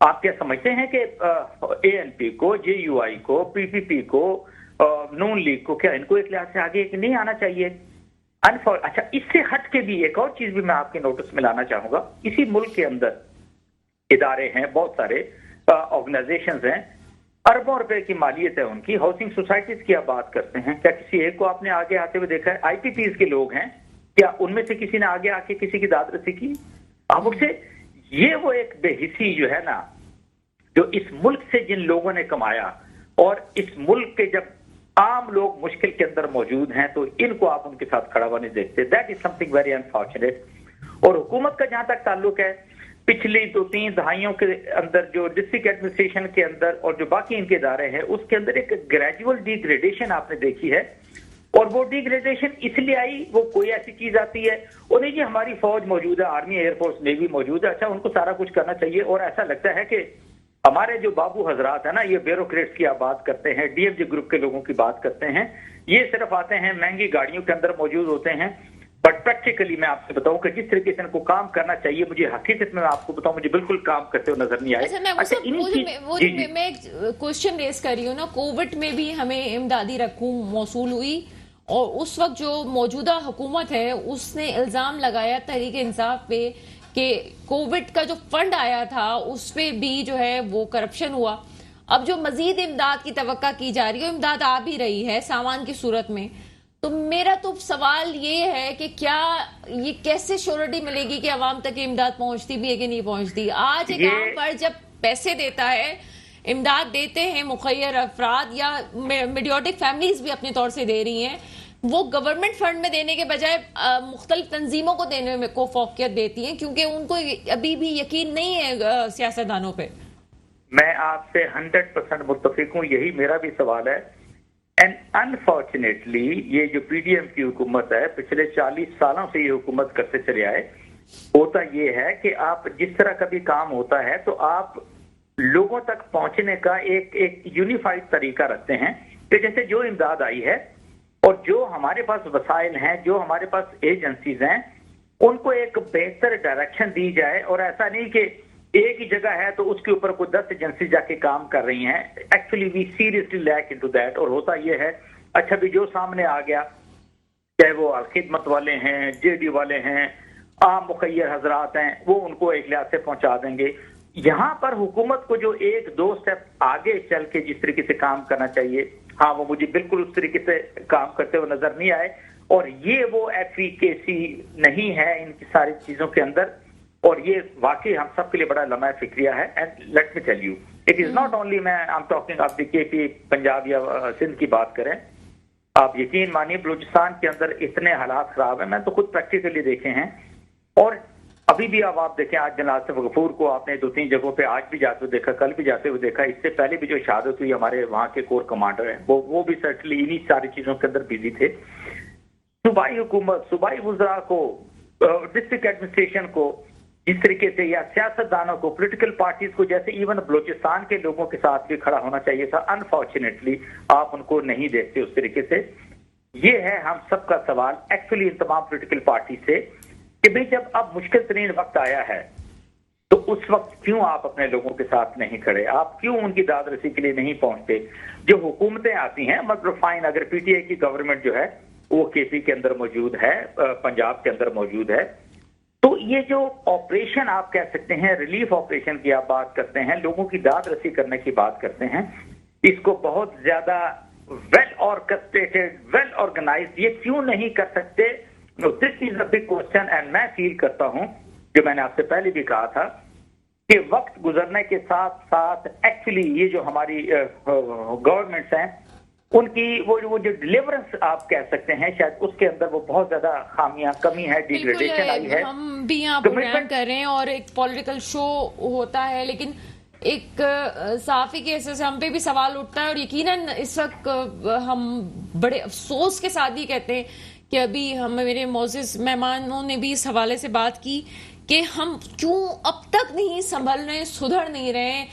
आप क्या समझते हैं कि ANP को, JUI को, PPP को, नून लीग को, क्या इनको एक लिहाज से आगे नहीं आना चाहिए? अच्छा, इससे हट के भी एक और चीज भी मैं आपके नोटिस में लाना चाहूंगा। इसी मुल्क के अंदर इदारे हैं, बहुत सारे ऑर्गेनाइजेशंस हैं, अरबों रुपए की मालियत है उनकी। हाउसिंग सोसाइटीज की आप बात करते हैं, क्या किसी एक को आपने आगे आते हुए देखा है? IPPs के लोग हैं, क्या उनमें से किसी ने आगे आके किसी की दादरसी की? अब उससे ये वो एक बेहिसी जो है ना, जो इस मुल्क से जिन लोगों ने कमाया, और इस मुल्क के जब आम लोग मुश्किल के अंदर मौजूद हैं तो इनको आप उनके साथ खड़ा हुआ नहीं देखते। That is something very unfortunate. और हुकूमत का जहां तक ताल्लुक है, पिछली 2-3 दहाइयों के अंदर जो डिस्ट्रिक्ट एडमिनिस्ट्रेशन के अंदर और जो बाकी इनके इदारे हैं, उसके अंदर एक ग्रेजुअल डिग्रेडेशन आपने देखी है। और वो डिग्रेडेशन इसलिए आई, वो कोई ऐसी चीज आती है और नहीं जी हमारी फौज मौजूद है, आर्मी, एयरफोर्स, नेवी मौजूद है, अच्छा उनको सारा कुछ करना चाहिए। और ऐसा लगता है कि हमारे जो बाबू हजरात है ना, ये ब्यूरोक्रेट्स की आप बात करते हैं, DFG ग्रुप के लोगों की बात करते हैं, ये सिर्फ आते हैं महंगी गाड़ियों के अंदर मौजूद होते हैं। बट प्रैक्टिकली मैं आपसे बताऊं कि जिस तरीके से इनको काम करना चाहिए, मुझे हकीकत में आपको बताऊं, मुझे बिल्कुल काम करते हुए नजर नहीं आए। मैं एक क्वेश्चन रेस कर रही हूँ ना, कोविड में भी हमें इमदादी रकूम मौसूल हुई और उस वक्त जो मौजूदा हुकूमत है उसने इल्जाम लगाया तहरीक इंसाफ पे कि कोविड का जो फंड आया था उस पे भी जो है वो करप्शन हुआ। अब जो मजीद इमदाद की तवक्का की जा रही है, इमदाद आ भी रही है सामान की सूरत में, तो मेरा तो सवाल ये है कि क्या ये कैसे श्योरिटी मिलेगी कि अवाम तक इमदाद पहुंचती भी है कि नहीं पहुंचती? आज एक आम पर जब पैसे देता है, इमदाद देते हैं मुखय्यर अफराद या मीडियोटिक फैमिलीज भी अपने तौर से दे रही हैं, वो गवर्नमेंट फंड में देने के बजाय मुख्तलिफ तंजीमों को देने में को फोकियत देती हैं, क्योंकि उनको अभी भी यकीन नहीं है सियासतदानों पे। मैं आपसे 100% मुत्तफिक हूँ, यही मेरा भी सवाल है। एंड अनफॉर्चुनेटली ये जो PDM की हुकूमत है, पिछले 40 सालों से ये हुकूमत करते चले आए, होता ये है कि आप जिस तरह का भी काम होता है तो आप लोगों तक पहुंचने का एक यूनिफाइड तरीका रखते हैं कि जैसे जो इमदाद आई है और जो हमारे पास वसाइल हैं, जो हमारे पास एजेंसीज हैं, उनको एक बेहतर डायरेक्शन दी जाए। और ऐसा नहीं कि एक ही जगह है तो उसके ऊपर कोई 10 एजेंसी जाके काम कर रही हैं। Actually we seriously lack into that. और होता यह है, अच्छा भी जो सामने आ गया, चाहे वो खिदमत वाले हैं, JD वाले हैं, आम मुखय्यर हजरात हैं, वो उनको एक लिहाज से पहुंचा देंगे। यहाँ पर हुकूमत को जो एक दो स्टेप आगे चल के जिस तरीके से काम करना चाहिए, हाँ वो मुझे बिल्कुल उस तरीके से काम करते हुए नजर नहीं आए। और ये वो एफईकेसी नहीं है इनकी सारी चीजों के अंदर, और ये वाकई हम सब के लिए बड़ा लम्हा फिक्रिया है। And let me tell you, it is not only, मैं आई एम टॉकिंग, आप देखिए कि पंजाब या सिंध की बात करें, आप यकीन मानिए बलूचिस्तान के अंदर इतने हालात खराब हैं, मैं तो खुद प्रैक्टिकली देखे हैं। और अभी भी अब आप देखें, आज जनरल आसिफ गफूर को आपने 2-3 जगहों पे आज भी जाते हुए देखा, कल भी जाते हुए देखा, इससे पहले भी जो शहादत हुई हमारे वहां के कोर कमांडर हैं, वो भी सर्टनली इन्हीं सारी चीजों के अंदर बिजी थे। सूबाई हुकूमत, सूबाई वुज़रा को, डिस्ट्रिक्ट एडमिनिस्ट्रेशन को जिस तरीके से, या सियासतदानों को, पॉलिटिकल पार्टीज को, जैसे इवन बलूचिस्तान के लोगों के साथ भी खड़ा होना चाहिए था, अनफॉर्चुनेटली आप उनको नहीं देखते उस तरीके से। ये है हम सबका सवाल एक्चुअली इन तमाम पॉलिटिकल पार्टी से कि भाई जब अब मुश्किल तरीन वक्त आया है तो उस वक्त क्यों आप अपने लोगों के साथ नहीं खड़े, आप क्यों उनकी दाद रसी के लिए नहीं पहुंचते। जो हुकूमतें आती हैं, मतलब फाइन, अगर पीटीआई की गवर्नमेंट जो है वो केपी के अंदर मौजूद है, पंजाब के अंदर मौजूद है, तो ये जो ऑपरेशन आप कह सकते हैं, रिलीफ ऑपरेशन की आप बात करते हैं, लोगों की दाद रसी करने की बात करते हैं, इसको बहुत ज्यादा वेल ऑर्केस्ट्रेटेड, वेल ऑर्गेनाइज्ड ये क्यों नहीं कर सकते। This is a big question. And मैं फील करता हूं, जो मैंने आपसे पहले भी कहा था, कि वक्त गुजरने के साथ साथ एक्चुअली ये जो हमारी गवर्नमेंट्स हैं, उनकी वो जो डिलीवरेंस आप कह सकते हैं, शायद उसके अंदर वो बहुत ज्यादा खामियां, कमी है, डिग्रेडेशन आई है। हम भी यहाँ प्रोग्राम कर रहे हैं और एक पॉलिटिकल शो होता है, लेकिन एक सहाफी के हिस्से से हम पे भी सवाल उठता है। और यकीनन इस वक्त हम बड़े अफसोस के साथ ही कहते हैं कि अभी हम, मेरे मोअज़्ज़िज़ मेहमानों ने भी इस हवाले से बात की कि हम क्यों अब तक नहीं संभल रहे, सुधर नहीं रहे।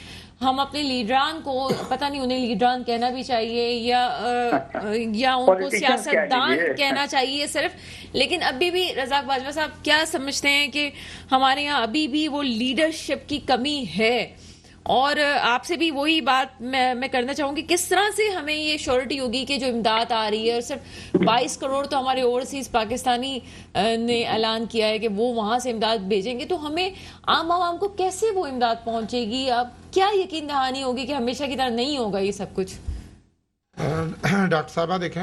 हम अपने लीडरान को, पता नहीं उन्हें लीडरान कहना भी चाहिए या उनको सियासतदान कहना चाहिए सिर्फ, लेकिन अभी भी रज़ाक बाजवा साहब क्या समझते हैं कि हमारे यहाँ अभी भी वो लीडरशिप की कमी है? और आपसे भी वही बात मैं करना चाहूंगी, किस तरह से हमें ये श्योरिटी होगी कि जो इमदाद आ रही है, और सिर्फ 22 करोड़ तो हमारे ओवरसीज पाकिस्तानी ने ऐलान किया है कि वो वहां से इमदाद भेजेंगे, तो हमें आम आवाम को कैसे वो इमदाद पहुंचेगी? अब क्या यकीन दहानी होगी कि हमेशा की तरह नहीं होगा ये सब कुछ? डॉक्टर साहबा देखें,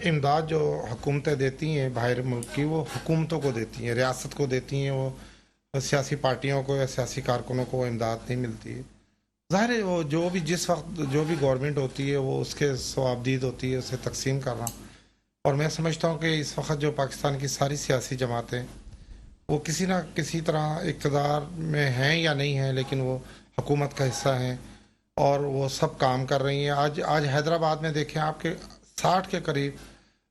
इमदाद जो हुकूमतें देती हैं बाहर मुल्क की, वो हुकूमतों को देती हैं, रियासत को देती हैं, वो सियासी पार्टियों को या सियासी कारकुनों को इमदाद नहीं मिलती है। ज़ाहिर है वो जो भी जिस वक्त जो भी गवर्नमेंट होती है वो उसके सवाबदीद होती है, उसे तकसीम करना। और मैं समझता हूँ कि इस वक्त जो पाकिस्तान की सारी सियासी जमातें वो किसी ना किसी तरह इक़्तिदार में हैं या नहीं हैं, लेकिन वो हुकूमत का हिस्सा हैं और वो सब काम कर रही हैं। आज हैदराबाद में देखें आपके 60 के करीब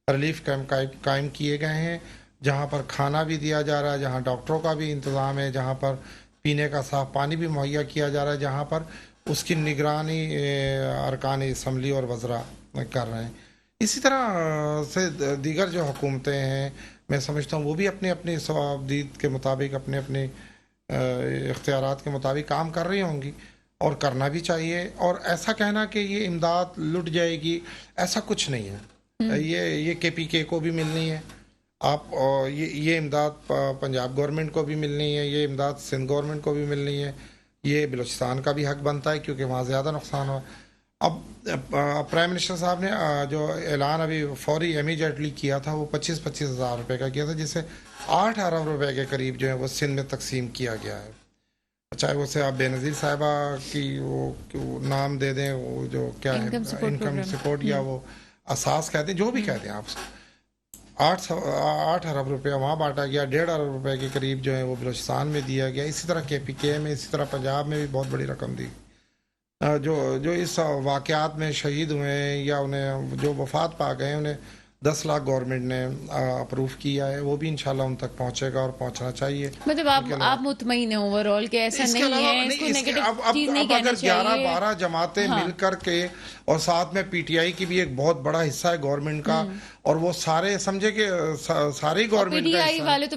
रिलीफ कैंप कायम किए गए हैं, जहाँ पर खाना भी दिया जा रहा है, जहाँ डॉक्टरों का भी इंतज़ाम है, जहाँ पर पीने का साफ पानी भी मुहैया किया जा रहा है, जहाँ पर उसकी निगरानी अरकान असम्बली और वज़रा कर रहे हैं। इसी तरह से दीगर जो हुकूमतें हैं, मैं समझता हूँ वो भी अपने अपने सवाबदीद के मुताबिक, अपने अपने इख्तियारात के मुताबिक काम कर रही होंगी और करना भी चाहिए। और ऐसा कहना कि ये इमदाद लुट जाएगी, ऐसा कुछ नहीं है। ये KPK को भी मिलनी है, आप ये इमदाद पंजाब गवर्नमेंट को भी मिलनी है, ये इमदाद सिंध गवर्नमेंट को भी मिलनी है, ये बलूचिस्तान का भी हक बनता है क्योंकि वहाँ ज़्यादा नुकसान हुआ। अब प्राइम मिनिस्टर साहब ने जो ऐलान अभी फौरी इमीडिएटली किया था, वो 25-25 हज़ार रुपये का किया था, जिसे 8 अरब रुपए के करीब जो है वो सिंध में तकसीम किया गया है। चाहे उसे आप बेनज़ीर साहिबा की वो नाम दे दें, वो जो क्या है इनकम सपोर्ट या वो असास कहते हैं, जो भी कहते हैं आप, 8 अरब रुपया वहाँ बांटा गया, 1.5 अरब रुपए के करीब जो है वो बलूचिस्तान में दिया गया। इसी तरह KPK में, इसी तरह पंजाब में भी बहुत बड़ी रकम दी। जो इस वाक़यात में शहीद हुए हैं या उन्हें जो वफात पा गए हैं, उन्हें 10 लाख गवर्नमेंट ने अप्रूव किया है, वो भी इंशाल्लाह उन तक पहुंचेगा और पहुंचना चाहिए। मतलब आप मुतमईन हैं ओवरऑल कि ऐसा नहीं है, इसको नेगेटिव चीज नहीं कहना चाहिए। 11-12 जमातें मिलकर के, और साथ में PTI की भी एक बहुत बड़ा हिस्सा है गवर्नमेंट का, और वो सारे समझे कि सारी गवर्नमेंट का PTI वाले तो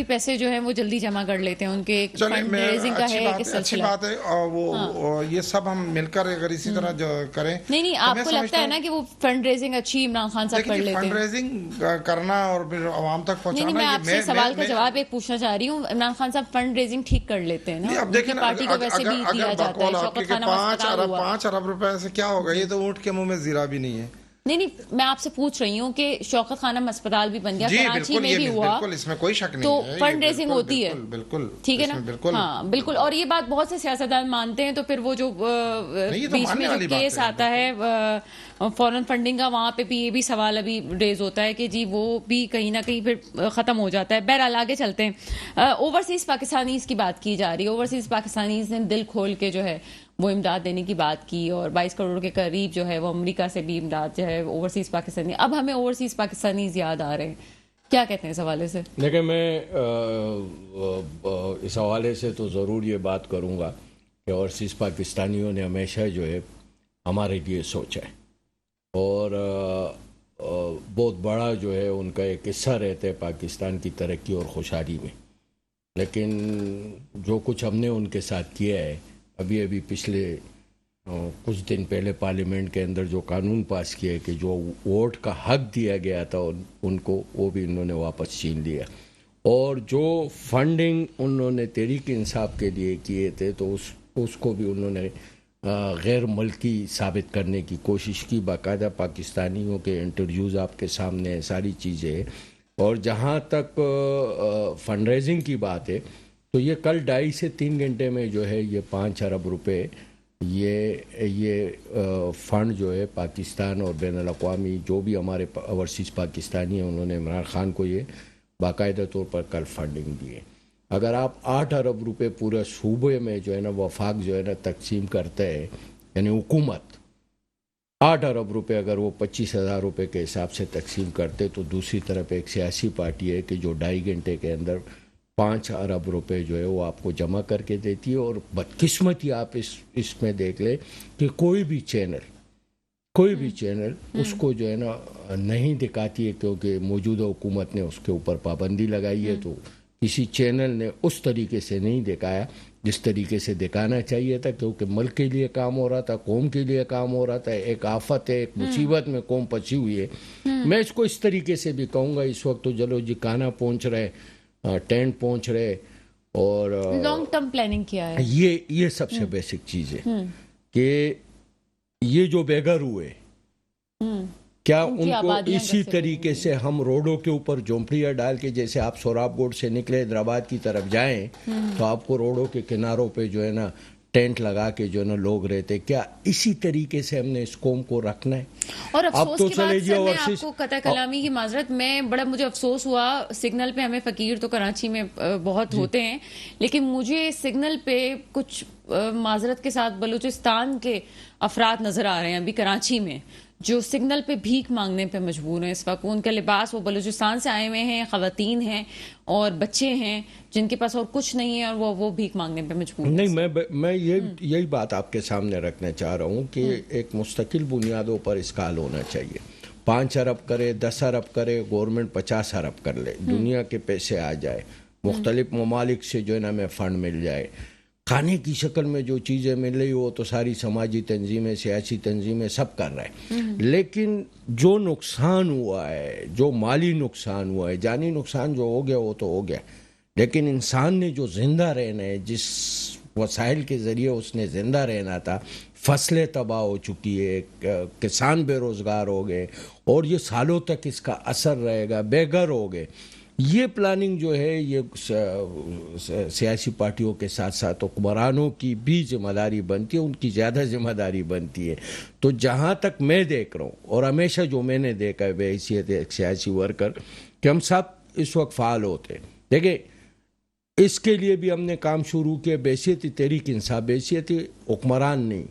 पैसे जो हैं वो जल्दी जमा कर लेते हैं, उनके एक फंड रेजिंग का है कि अच्छी बात है। और वो ये सब हम मिलकर अगर इसी तरह करें, नहीं आपको लगता है ना कि वो फंड रेजिंग अच्छी इमरान खान साहब कर लेते हैं? फंड रेजिंग करना और फिर आवाम तक नहीं पहुंचाना, मैं ये आपसे सवाल का जवाब एक पूछना चाह रही हूँ। इमरान खान साहब फंड रेजिंग ठीक कर लेते हैं ना, नहीं, अब देखिए उनकी ना, पार्टी को वैसे भी दिया जाता है, शौकत खाना में अस्पताल हुआ। 5 अरब रुपए से क्या होगा, ये तो ऊँट के मुंह में जीरा भी नहीं है। नहीं, मैं आपसे पूछ रही हूँ कि शौकत खानम अस्पताल भी बन गया, जी कराची बिल्कुल, में ये भी हुआ, बिल्कुल, इसमें कोई शक नहीं तो है, फंड रेजिंग होती है, बिल्कुल, ठीक है ना, बिल्कुल, हाँ बिल्कुल। और ये बात बहुत से सियासतदान मानते हैं, तो फिर वो जो ये तो बीच मानने में वाली जो बात केस है, आता है फॉरेन फंडिंग का, वहां पे भी ये भी सवाल अभी रेज होता है कि जी वो भी कहीं ना कहीं फिर खत्म हो जाता है। बहरहाल आगे चलते हैं। ओवरसीज पाकिस्तानीज की बात की जा रही है। ओवरसीज पाकिस्तानीज ने दिल खोल के जो है वो इमदाद देने की बात की, और 22 करोड़ के करीब जो है वो अमेरिका से भी इमदाद जो है ओवरसीज पाकिस्तानी, अब हमें ओवरसीज पाकिस्तानीज याद आ रहे हैं, क्या कहते हैं इस हवाले से? देखिए, मैं इस हवाले से तो ज़रूर ये बात करूँगा कि ओवरसीज़ पाकिस्तानियों ने हमेशा जो है हमारे लिए सोचा है, और बहुत बड़ा जो है उनका एक हिस्सा रहता है पाकिस्तान की तरक्की और खुशहाली में। लेकिन जो कुछ हमने उनके साथ किया है, अभी पिछले कुछ दिन पहले पार्लियामेंट के अंदर जो कानून पास किया है कि जो वोट का हक दिया गया था उनको, वो भी उन्होंने वापस छीन लिया, और जो फंडिंग उन्होंने तहरीक इंसाफ के लिए किए थे तो उसको भी उन्होंने गैर मुल्की साबित करने की कोशिश की। बाकायदा पाकिस्तानियों के इंटरव्यूज़ आपके सामने सारी चीज़ें। और जहाँ तक फंड रेजिंग की बात है, तो ये कल 2.5 से 3 घंटे में जो है ये 5 अरब रुपए ये फ़ंड जो है पाकिस्तान और बैनुल अक़वामी जो भी हमारे ओवरसीज़ पाकिस्तानी हैं, उन्होंने इमरान खान को ये बाकायदा तौर पर कल फंडिंग दी है। अगर आप 8 अरब रुपए पूरे सूबे में जो है ना वफाक जो है ना तकसीम करते हैं, यानी हुकूमत 8 अरब रुपए अगर वो 25,000 रुपये के हिसाब से तकसीम करते, तो दूसरी तरफ एक सियासी पार्टी है कि जो 2.5 घंटे के अंदर 5 अरब रुपए जो है वो आपको जमा करके देती है। और बदकिस्मती आप इसमें देख ले कि कोई भी चैनल उसको जो है ना नहीं दिखाती है, क्योंकि मौजूदा हुकूमत ने उसके ऊपर पाबंदी लगाई है। तो किसी चैनल ने उस तरीके से नहीं दिखाया जिस तरीके से दिखाना चाहिए था, क्योंकि मुल्क के लिए काम हो रहा था, कौम के लिए काम हो रहा था। एक आफत है, एक मुसीबत में कौम फंसी हुई है। मैं इसको इस तरीके से भी कहूँगा, इस वक्त तो चलो जी खाना पहुँच रहे, टेंट पहुँच रहे, और लॉन्ग टर्म प्लानिंग किया है। ये सबसे बेसिक चीज़ है कि ये जो बेघर हुए, क्या उनको इसी तरीके से हम रोडों के ऊपर झोंपड़ियाँ डाल के, जैसे आप सोराब बोर्ड से निकले हैदराबाद की तरफ जाएं तो आपको रोडों के किनारों पे जो है ना टेंट लगा के जो है ना लोग रहते, क्या इसी तरीके से हमने इस कौम को रखना है? और अफसोस तो की बात सर, मैं आपको कतई कलामी की माजरत में बड़ा मुझे अफसोस हुआ, सिग्नल पे हमें फकीर तो कराची में बहुत होते हैं, लेकिन मुझे सिग्नल पे कुछ माजरत के साथ बलूचिस्तान के अफराद नजर आ रहे हैं अभी कराची में, जो सिग्नल पे भीख मांगने पे मजबूर हैं इस वक्त। उनका लिबास, वो बलूचिस्तान से आए हुए हैं, खवातीन हैं और बच्चे हैं जिनके पास और कुछ नहीं है, और वो भीख मांगने पे मजबूर हैं। नहीं, मैं यही बात आपके सामने रखना चाह रहा हूँ कि एक मुस्तकिल बुनियादों पर इसका हल होना चाहिए। 5 अरब करे, 10 अरब करे, गवर्नमेंट 50 अरब कर ले, दुनिया के पैसे आ जाए, मुख्तलिफ ममालिक से जो है ना हमें फ़ंड मिल जाए, खाने की शक्ल में जो चीज़ें मिल रही हो तो सारी समाजी तंजीमें, सियासी तंजीमें सब कर रहे हैं। लेकिन जो नुकसान हुआ है, जो माली नुकसान हुआ है, जानी नुकसान जो हो गया वो तो हो गया, लेकिन इंसान ने जो जिंदा रहना है, जिस वसाइल के ज़रिए उसने ज़िंदा रहना था, फसलें तबाह हो चुकी है, किसान बेरोज़गार हो गए, और ये सालों तक इसका असर रहेगा, बेघर हो गए। ये प्लानिंग जो है ये सियासी पार्टियों के साथ साथ हुक्मरानों की भी जिम्मेदारी बनती है, उनकी ज़्यादा जिम्मेदारी बनती है। तो जहाँ तक मैं देख रहा हूँ, और हमेशा जो मैंने देखा है बहैसियत एक सियासी वर्कर, कि हम सब इस वक्त फ़ाल होते हैं। देखिए, इसके लिए भी हमने काम शुरू किया, बहैसियत तहरीक इंसाफ, बहैसियत हुक्मरान नहीं।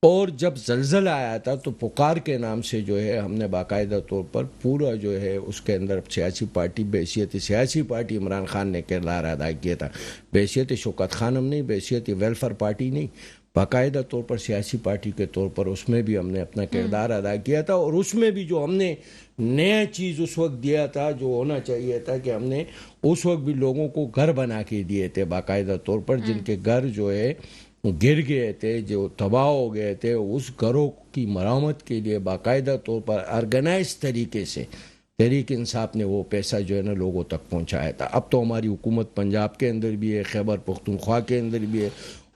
और जब ज़लज़ला आया था तो पुकार के नाम से जो है हमने बाकायदा तौर पर पूरा जो है उसके अंदर सियासी पार्टी, बहैसियत सियासी पार्टी इमरान खान ने किरदार अदा किया था, बहैसियत शौकत खानम नहीं, बहैसियत वेलफेयर पार्टी नहीं, बाकायदा तौर पर सियासी पार्टी के तौर पर उसमें भी हमने अपना किरदार अदा किया था। और उसमें भी जो हमने नया चीज़ उस वक्त दिया था, जो होना चाहिए था, कि हमने उस वक्त भी लोगों को घर बना के दिए थे बाकायदा तौर पर, जिनके घर जो है गिर गए थे, जो तबाह हो गए थे, उस घरों की मरम्मत के लिए बाकायदा तौर पर ऑर्गेनाइज तरीके से तहरीक इंसाफ ने वो पैसा जो है ना लोगों तक पहुंचाया था। अब तो हमारी हुकूमत पंजाब के अंदर भी है, खैबर पख्तूनख्वा के अंदर भी है,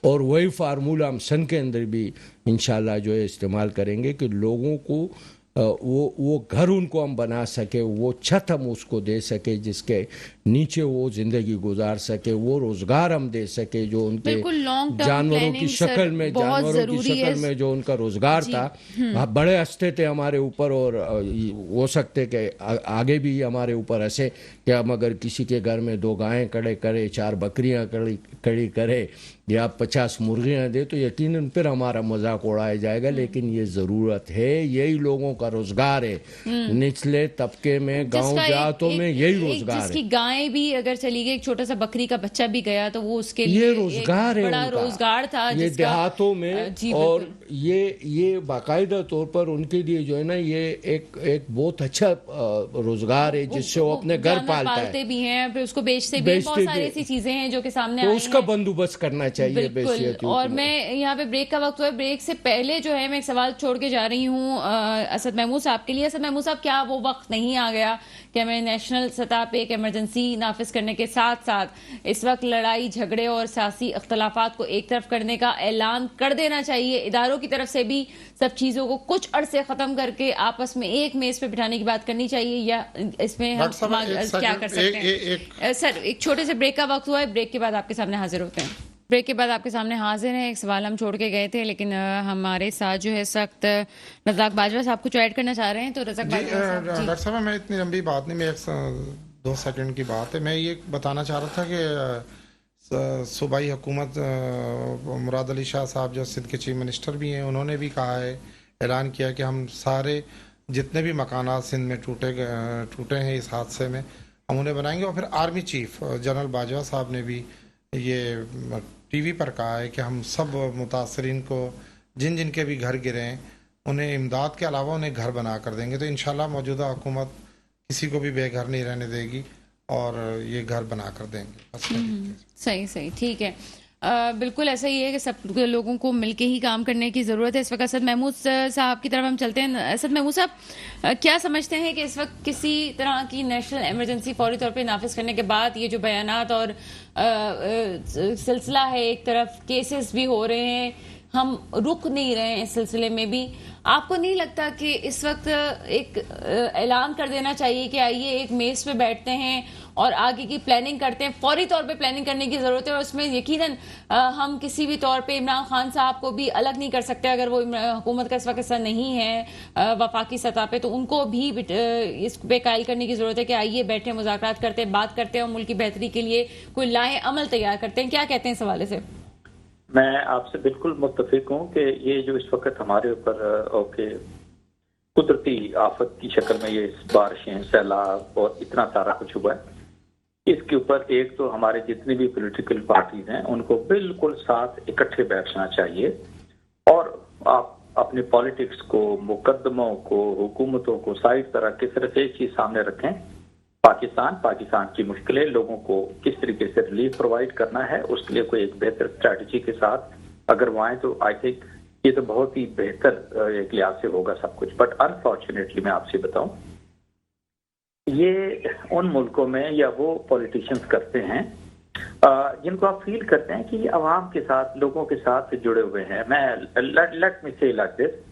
और वही फार्मूला हम सन के अंदर भी इंशाल्लाह जो है इस्तेमाल करेंगे कि लोगों को वो घर उनको हम बना सके, वो छत हम उसको दे सके जिसके नीचे वो ज़िंदगी गुजार सके, वो रोज़गार हम दे सके जो उनके जानवरों की शक्ल में जो उनका रोज़गार था। बड़े हंसते थे हमारे ऊपर, और हो सकते कि आगे भी हमारे ऊपर हंसे कि हम अगर किसी के घर में 2 गायें खड़े करे, 4 बकरियां खड़ी करे या 50 मुर्गियां दे तो यकीनन फिर हमारा मजाक उड़ाया जाएगा। लेकिन ये ज़रूरत है, यही लोगों का रोज़गार है, निचले तबके में, गाँव देहातों में यही रोज़गार है। जिसकी गायें भी अगर चली गई, एक छोटा सा बकरी का बच्चा भी गया तो वो उसके लिए ये रोज़गार है, बड़ा रोज़गार था ये देहातों में। और ये बाकायदा तौर पर उनके लिए जो है ना ये एक बहुत अच्छा रोज़गार है जिससे वो अपने घर पालते भी हैं, फिर उसको बेचते भी हैं। बहुत सारी ऐसी चीजें हैं जो कि सामने आई हैं, उसका बंदोबस्त करना चाहिए। बिल्कुल। और मैं यहाँ पे ब्रेक का वक्त हुआ है, ब्रेक से पहले जो है मैं एक सवाल छोड़ के जा रही हूँ असद महमूद साहब के लिए। असद महमूद साहब, क्या वो वक्त नहीं आ गया कि हमें नेशनल सतह पे एक इमरजेंसी नाफिज करने के साथ साथ इस वक्त लड़ाई झगड़े और सियासी इख्तलाफात को एक तरफ करने का ऐलान कर देना चाहिए? इदारों की तरफ से भी सब चीजों को कुछ अरसे खत्म करके आपस में एक मेज पे बिठाने की बात करनी चाहिए, या इसमें हम क्या कर सकते हैं? सर, एक छोटे से ब्रेक का वक्त हुआ है, ब्रेक के बाद आपके सामने हाजिर होते हैं। ब्रेक के बाद आपके सामने हाजिर हैं। एक सवाल हम छोड़ के गए थे, लेकिन हमारे साथ जो है इस वक्त रज़ाक बाजवा साहब कुछ ऐड करना चाह रहे हैं। तो रज़ाक बाजवा साहब, डॉक्टर साहब, मैं इतनी लंबी बात नहीं, मैं 2 सेकंड की बात है। मैं ये बताना चाह रहा था कि सूबाई हुकूमत मुराद अली शाह साहब जो सिंध के चीफ मिनिस्टर भी हैं, उन्होंने भी कहा है, ऐलान किया कि हम सारे जितने भी मकानात सिंध में टूटे हैं इस हादसे में, हम उन्हें बनाएंगे। और फिर आर्मी चीफ जनरल बाजवा साहब ने भी ये टीवी पर कहा है कि हम सब मुतासरीन को जिन जिन के भी घर गिरे हैं उन्हें इमदाद के अलावा उन्हें घर बना कर देंगे। तो इंशाल्लाह मौजूदा हुकूमत किसी को भी बेघर नहीं रहने देगी और ये घर बना कर देंगे। सही, ठीक है। बिल्कुल ऐसा ही है कि सब लोगों को मिलके ही काम करने की ज़रूरत है। इस वक्त असद महमूद साहब की तरफ हम चलते हैं। असद महमूद साहब, क्या समझते हैं कि इस वक्त किसी तरह की नेशनल इमरजेंसी फौरी तौर पे नाफिज करने के बाद ये जो बयानात और सिलसिला है, एक तरफ केसेस भी हो रहे हैं, हम रुक नहीं रहे हैं इस सिलसिले में भी, आपको नहीं लगता कि इस वक्त एक ऐलान कर देना चाहिए कि आइए एक मेज पे बैठते हैं और आगे की प्लानिंग करते हैं? फौरी तौर पे प्लानिंग करने की ज़रूरत है, और उसमें यकीनन हम किसी भी तौर पे इमरान खान साहब को भी अलग नहीं कर सकते। अगर वो हुकूमत का इस वक्त हिस्सा नहीं है वफाकी सतह पे, तो उनको भी इस पे कायल करने की ज़रूरत है कि आइए बैठे, मुज़ाकरात करते हैं, बात करते हैं और मुल्क की बेहतरी के लिए कोई लाए अमल तैयार करते हैं। क्या कहते हैं इस हवाले से? मैं आपसे बिल्कुल मुत्तफिक हूँ कि ये जो इस वक्त हमारे ऊपर कुदरती आफत की शक्ल में ये बारिशें, सैलाब और इतना सारा कुछ हुआ है, इसके ऊपर एक तो हमारे जितनी भी पॉलिटिकल पार्टीज हैं उनको बिल्कुल साथ इकट्ठे बैठना चाहिए और आप अपने पॉलिटिक्स को, मुकदमों को, हुकूमतों को साइड तरह के सिर्फ एक चीज सामने रखें, पाकिस्तान की मुश्किलें, लोगों को किस तरीके से रिलीफ प्रोवाइड करना है, उसके लिए कोई एक बेहतर स्ट्रैटेजी के साथ अगर वो आए तो आई थिंक ये तो बहुत ही बेहतर एक लिहाज से होगा सब कुछ। बट अनफॉर्चुनेटली मैं आपसे बताऊं, ये उन मुल्कों में या वो पॉलिटिशियंस करते हैं जिनको आप फील करते हैं कि अवाम के साथ, लोगों के साथ जुड़े हुए हैं। मैं लेट मी से लाइक दिस,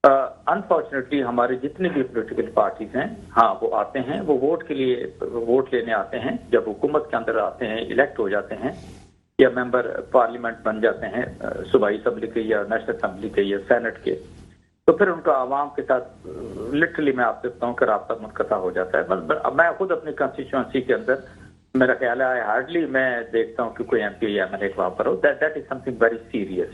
अनफॉर्चुनेटली हमारे जितने भी पॉलिटिकल पार्टीज हैं, हाँ वो आते हैं, वो वोट के लिए वोट लेने आते हैं, जब हुकूमत के अंदर आते हैं, इलेक्ट हो जाते हैं या मेंबर पार्लियामेंट बन जाते हैं, सूबाई असम्बली के या नेशनल असम्बली के या सेनेट के, तो फिर उनका आवाम के साथ लिटरली मैं आपसे बताऊं कि राब्ता मुनक़ता हो जाता है। मैं खुद अपनी कंस्टिट्यूएंसी के अंदर, मेरा ख्याल है हार्डली मैं देखता हूं कि कोई एमपी या एमएलए वहां पर हो। That is something very serious.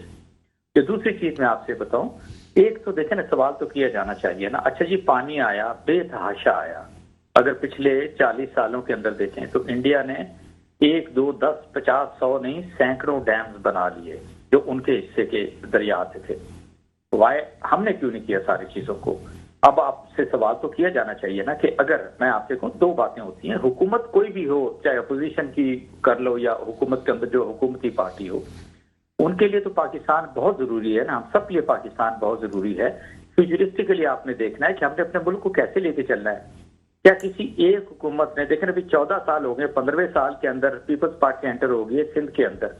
ये दूसरी चीज मैं आपसे बताऊं, एक तो देखें ना, सवाल तो किया जाना चाहिए ना, अच्छा जी पानी आया, बेतहाशा आया, अगर पिछले 40 सालों के अंदर देखें तो इंडिया ने 1, 2, 10, 50, 100 नहीं सैकड़ों डैम्स बना लिए जो उनके हिस्से के दरिया आते थे। वाई हमने क्यों नहीं किया सारी चीजों को? अब आपसे सवाल तो किया जाना चाहिए ना कि अगर मैं आपसे कहूँ, 2 बातें होती हैं, हुकूमत कोई भी हो, चाहे अपोजिशन की कर लो या हुकूमत के अंदर जो हुकूमती पार्टी हो, उनके लिए तो पाकिस्तान बहुत जरूरी है ना, हम सब के लिए पाकिस्तान बहुत जरूरी है। फ्यूचरिस्टिकली आपने देखना है कि हमने अपने मुल्क को कैसे लेके चलना है, क्या किसी एक हुकूमत ने, देखें अभी 14 साल हो गए, 15वें साल के अंदर पीपल्स पार्टी एंटर हो गई है सिंध के अंदर।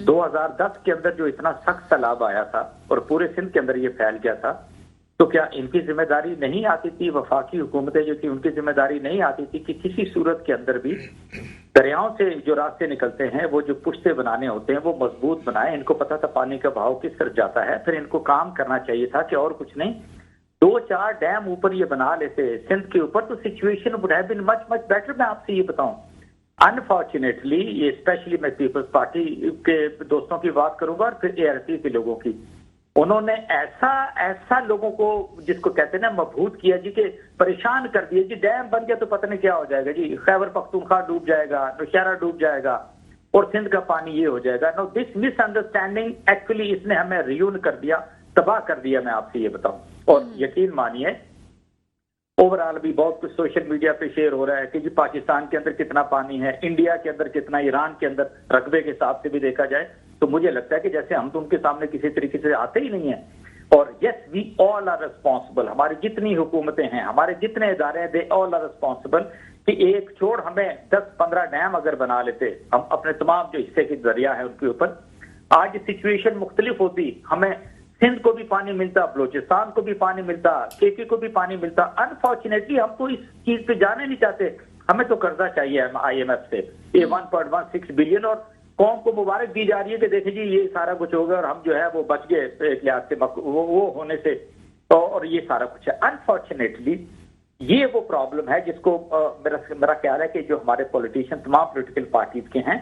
2010 के अंदर जो इतना सख्त सैलाब आया था और पूरे सिंध के अंदर ये फैल गया था, तो क्या इनकी जिम्मेदारी नहीं आती थी, वफाकी हुकूमतें जो थी उनकी जिम्मेदारी नहीं आती थी कि किसी सूरत के अंदर भी दरियाओं से जो रास्ते निकलते हैं वो जो पुश्ते बनाने होते हैं वो मजबूत बनाए। इनको पता था पानी का बहाव किस तरफ जाता है, फिर इनको काम करना चाहिए था कि और कुछ नहीं, 2-4 डैम ऊपर ये बना लेते सिंध के ऊपर, तो situation would have been much much better. मैं आपसे ये बताऊं, अनफॉर्चुनेटली ये स्पेशली मैं पीपल्स पार्टी के दोस्तों की बात करूंगा और फिर एआरपी के लोगों की, उन्होंने ऐसा लोगों को जिसको कहते हैं ना मबहूत किया जी, के परेशान कर दिया जी, डैम बन गया तो पता नहीं क्या हो जाएगा जी, खैबर पख्तूनख्वा डूब जाएगा, नौशहरा डूब जाएगा और सिंध का पानी ये हो जाएगा। नो, दिस मिसअंडरस्टैंडिंग एक्चुअली इसने हमें रियून कर दिया, तबाह कर दिया, मैं आपसे ये बताऊं। और यकीन मानिए ओवरऑल भी बहुत कुछ सोशल मीडिया पे शेयर हो रहा है कि जी पाकिस्तान के अंदर कितना पानी है, इंडिया के अंदर कितना, ईरान के अंदर रकबे के हिसाब से भी देखा जाए तो मुझे लगता है कि जैसे हम तो उनके सामने किसी तरीके से आते ही नहीं है। और yes, we all are responsible, हमारी जितनी हुकूमतें हैं, हमारे जितने इदारे हैं, दे ऑल आर रिस्पॉन्सिबल कि एक छोड़ हमें 10-15 डैम अगर बना लेते हम अपने तमाम जो हिस्से के दरिया है उनके ऊपर, आज सिचुएशन मुख्तलिफ होती, हमें सिंध को भी पानी मिलता, बलोचिस्तान को भी पानी मिलता, केपी को भी पानी मिलता। अनफॉर्चुनेटली हम तो इस चीज पे जाने नहीं चाहते, हमें तो कर्जा चाहिए IMF से ये 1.16 बिलियन, और कौम को मुबारक दी जा रही है कि देखिए जी ये सारा कुछ होगा और हम जो है वो बच गए एक लिहाज से वो होने से, और ये सारा कुछ है। अनफॉर्चुनेटली ये वो प्रॉब्लम है जिसको मेरा ख्याल है कि जो हमारे पॉलिटिशियन तमाम पॉलिटिकल पार्टीज के हैं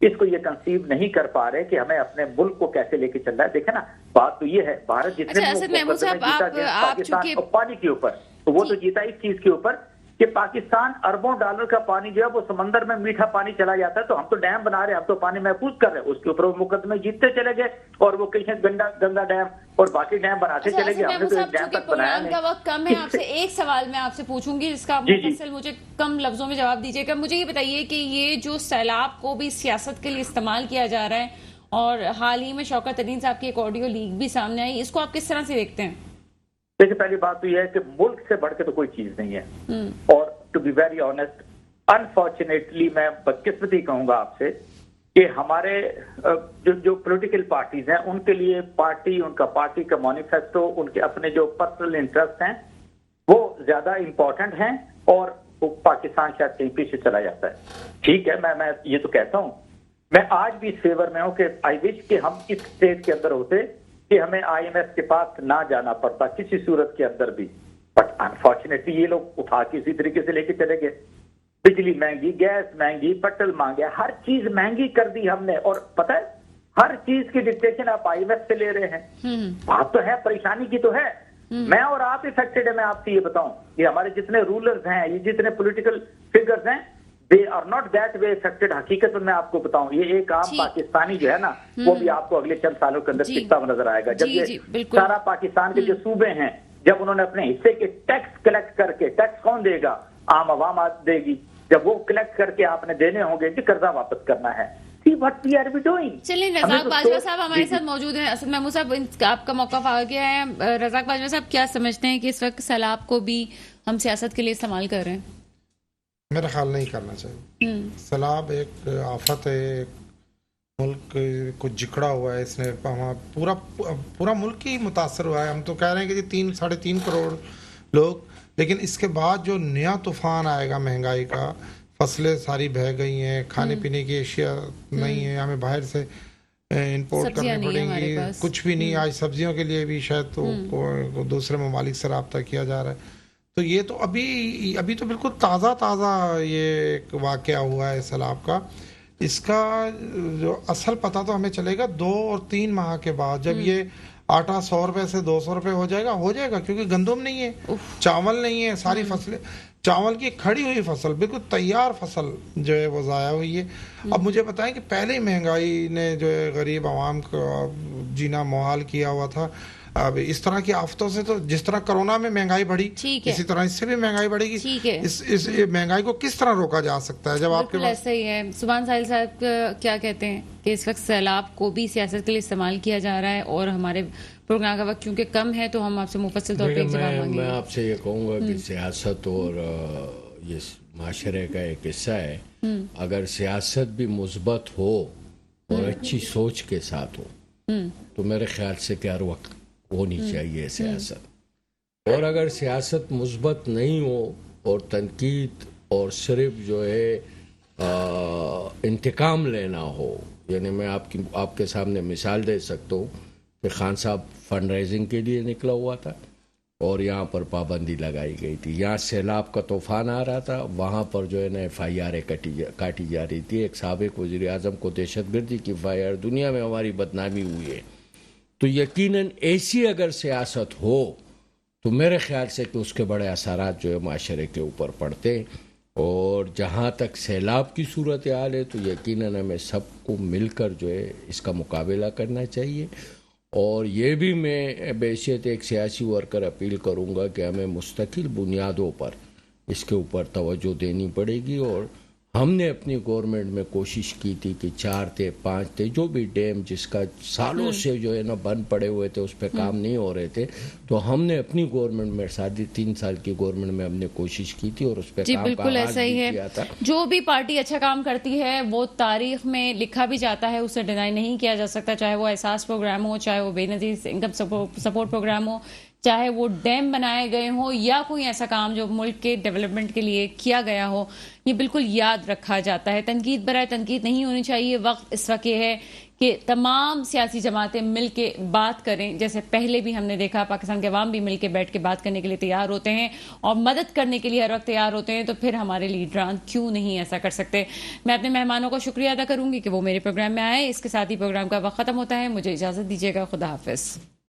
इसको ये कंसीव नहीं कर पा रहे कि हमें अपने मुल्क को कैसे लेके चलना है। देखे ना, बात तो ये है, भारत जितने पाकिस्तान और पानी के ऊपर, तो वो तो जीता इस चीज के ऊपर कि पाकिस्तान अरबों डॉलर का पानी जो है वो समंदर में मीठा पानी चला जाता है, तो हम तो डैम बना रहे हैं, हम तो पानी महफूज कर रहे हैं, उसके ऊपर वो मुकदमे जीतते चले गए और वो कहीं गंगा डैम और बाकी डैम बनाते चले गए। हमने तो एक डैम तक बनाया नहीं। का वक्त कम है, आपसे एक सवाल मैं आपसे पूछूंगी जिसका आप मुफस्सल मुझे कम लफ्जों में जवाब दीजिएगा। मुझे ये बताइए कि ये जो सैलाब को भी सियासत के लिए इस्तेमाल किया जा रहा है और हाल ही में शौकत तरीन साहब की एक ऑडियो लीक भी सामने आई, इसको आप किस तरह से देखते हैं? देखिए, पहली बात तो यह है कि मुल्क से बढ़ के तो कोई चीज नहीं है, और to be very honest unfortunately मैं बदकिस्मती कहूंगा आपसे कि हमारे जो पॉलिटिकल पार्टीज हैं उनके लिए उनका पार्टी का मैनिफेस्टो, उनके अपने जो पर्सनल इंटरेस्ट हैं वो ज्यादा इंपॉर्टेंट हैं और पाकिस्तान शायद कहीं पीछे चला जाता है। ठीक है, मैं ये तो कहता हूं, मैं आज भी इस फेवर में हूं कि आई विश कि हम इस स्टेज के अंदर होते कि हमें IMF के पास ना जाना पड़ता किसी सूरत के अंदर भी, बट अनफॉर्चुनेटली ये लोग उठा के इसी तरीके से लेके चले गए। बिजली महंगी, गैस महंगी, पेट्रोल महंगे, हर चीज महंगी कर दी हमने, और पता है हर चीज की डिक्टेशन आप IMF से ले रहे हैं। बात तो है, परेशानी की तो है, मैं और आप इफेक्टेड है। मैं आपसे ये बताऊं, ये हमारे जितने रूलर्स हैं, ये जितने पॉलिटिकल फिगर्स हैं, they are not that way affected. हकीकत में मैं आपको बताऊं, ये एक आम पाकिस्तानी जो है ना वो भी आपको अगले चंद सालों के अंदर दिखता हुआ नजर आएगा। जब ये सारा पाकिस्तान के जो सूबे हैं, जब उन्होंने अपने हिस्से के टैक्स कलेक्ट करके, टैक्स कौन देगा? आम आवाम देगी। जब वो कलेक्ट करके आपने देने होंगे कि कर्जा वापस करना है। चलिए, रज़ाक बाजवा साहब हमारे साथ मौजूद हैं। असद महमूद साहब, आपका मौक़िफ़ आ गया है। रज़ाक बाजवा साहब, क्या समझते हैं कि इस वक्त सैलाब को भी हम सियासत के लिए इस्तेमाल कर रहे हैं? मेरा ख्याल नहीं करना चाहिए। सैलाब एक आफत है, एक मुल्क को जिकड़ा हुआ है, इसने पूरा मुल्क ही मुतासर हुआ है। हम तो कह रहे हैं कि 3-3.5 करोड़ लोग, लेकिन इसके बाद जो नया तूफान आएगा महंगाई का, फसलें सारी बह गई हैं, खाने पीने की अशिया नहीं है, हमें बाहर से इंपोर्ट करनी पड़ेंगी, कुछ भी नहीं। आज सब्जियों के लिए भी शायद तो दूसरे ममालिक से रब्ता किया जा रहा है। तो ये तो अभी तो बिल्कुल ताज़ा ये एक वाक़या हुआ है सैलाब का। इसका जो असल पता तो हमें चलेगा 2 और 3 माह के बाद, जब ये आटा 100 रुपए से 200 रुपए हो जाएगा, क्योंकि गंदम नहीं है, चावल नहीं है, सारी फसलें, चावल की खड़ी हुई फसल, बिल्कुल तैयार फसल जो है वो ज़ाया हुई है। अब मुझे बताएं कि पहले ही महंगाई ने जो है गरीब आवाम का जीना मुहाल किया हुआ था। अब इस तरह की आफतों से तो जिस तरह कोरोना में महंगाई बढ़ी, इसी तरह इससे भी महंगाई बढ़ेगी। इस महंगाई को किस तरह रोका जा सकता है जब आपके पास ऐसा ही है। सुभान साहिल साहब क्या कहते हैं कि इस वक्त सैलाब को भी सियासत के लिए इस्तेमाल किया जा रहा है, और हमारे प्रोग्राम का वक्त चूंकि कम है तो हम आपसे मुफस्सिल तौर पे जवाब मांगेंगे। मैं आपसे ये कहूँगा कि सियासत और یہ معاشرے کا ایک حصہ ہے. اگر سیاست بھی مثبت ہو اور اچھی سوچ کے ساتھ ہو تو میرے خیال سے کہ ہر وقت ہونی چاہیے سیاست. اور اگر سیاست مثبت نہیں ہو اور تنقید اور صرف جو ہے انتقام لینا ہو، یعنی میں آپ کے سامنے مثال دے سکتا ہوں کہ خان صاحب فنڈ ریزنگ کے لیے نکلا ہوا تھا اور یہاں پر پابندی لگائی گئی تھی. یہاں سیلاب کا طوفان آ رہا تھا، وہاں پر جو ہے نا FIR کاٹی جا رہی تھی. ایک سابق وزیر اعظم کو دہشت گردی کی FIR، دنیا میں ہماری بدنامی ہوئی ہے. تو یقیناً ایسی اگر سیاست ہو تو میرے خیال سے کہ اس کے بڑے اثرات جو ہے معاشرے کے اوپر پڑتے ہیں. اور جہاں تک سیلاب کی صورتحال ہے تو یقیناً ہمیں سب کو مل کر جو ہے اس کا مقابلہ کرنا چاہیے. اور یہ بھی میں بحیثیت ایک سیاسی ورکر اپیل کروں گا کہ ہمیں مستقل بنیادوں پر اس کے اوپر توجہ دینی پڑے گی. اور ہم نے اپنی گورنمنٹ میں کوشش کی تھی کہ 4 تھے 5 تھے جو بھی ڈیم جس کا سالوں سے جو ہے نا بند پڑے ہوئے تھے، اس پہ کام نہیں ہو رہے تھے، تو ہم نے اپنی گورنمنٹ میں 3 سال کی گورنمنٹ میں ہم نے کوشش کی تھی اور اس پہ کام بالکل ایسا ہی ہے. جو بھی پارٹی اچھا کام کرتی ہے وہ تاریخ میں لکھا بھی جاتا ہے، اسے ڈینائی نہیں کیا جا سکتا، چاہے وہ احساس پروگرام ہو، چاہے وہ بے نظیر انکم سپورٹ پروگرام ہو، چاہے وہ ڈیم بنائے گئے ہوں یا کوئی ایسا کام جو ملک کے ڈیولپمنٹ کے لیے کیا گیا ہو، یہ بالکل یاد رکھا جاتا ہے. تنقید برائے تنقید نہیں ہونی چاہیے. وقت اس وقت یہ ہے کہ تمام سیاسی جماعتیں مل کے بات کریں، جیسے پہلے بھی ہم نے دیکھا پاکستان کے عوام بھی مل کے بیٹھ کے بات کرنے کے لیے تیار ہوتے ہیں اور مدد کرنے کے لیے ہر وقت تیار ہوتے ہیں. تو پھر ہمارے لیڈران کیوں نہیں ایسا کر سکتے؟ میں اپنے مہمانوں کو شکریہ ادا کروں گی کہ وہ میرے پروگرام میں آئے. اس کے ساتھ ہی پروگرام کا وقت ختم ہوتا ہے. مجھے اجازت دیجیے گا. خدا حافظ.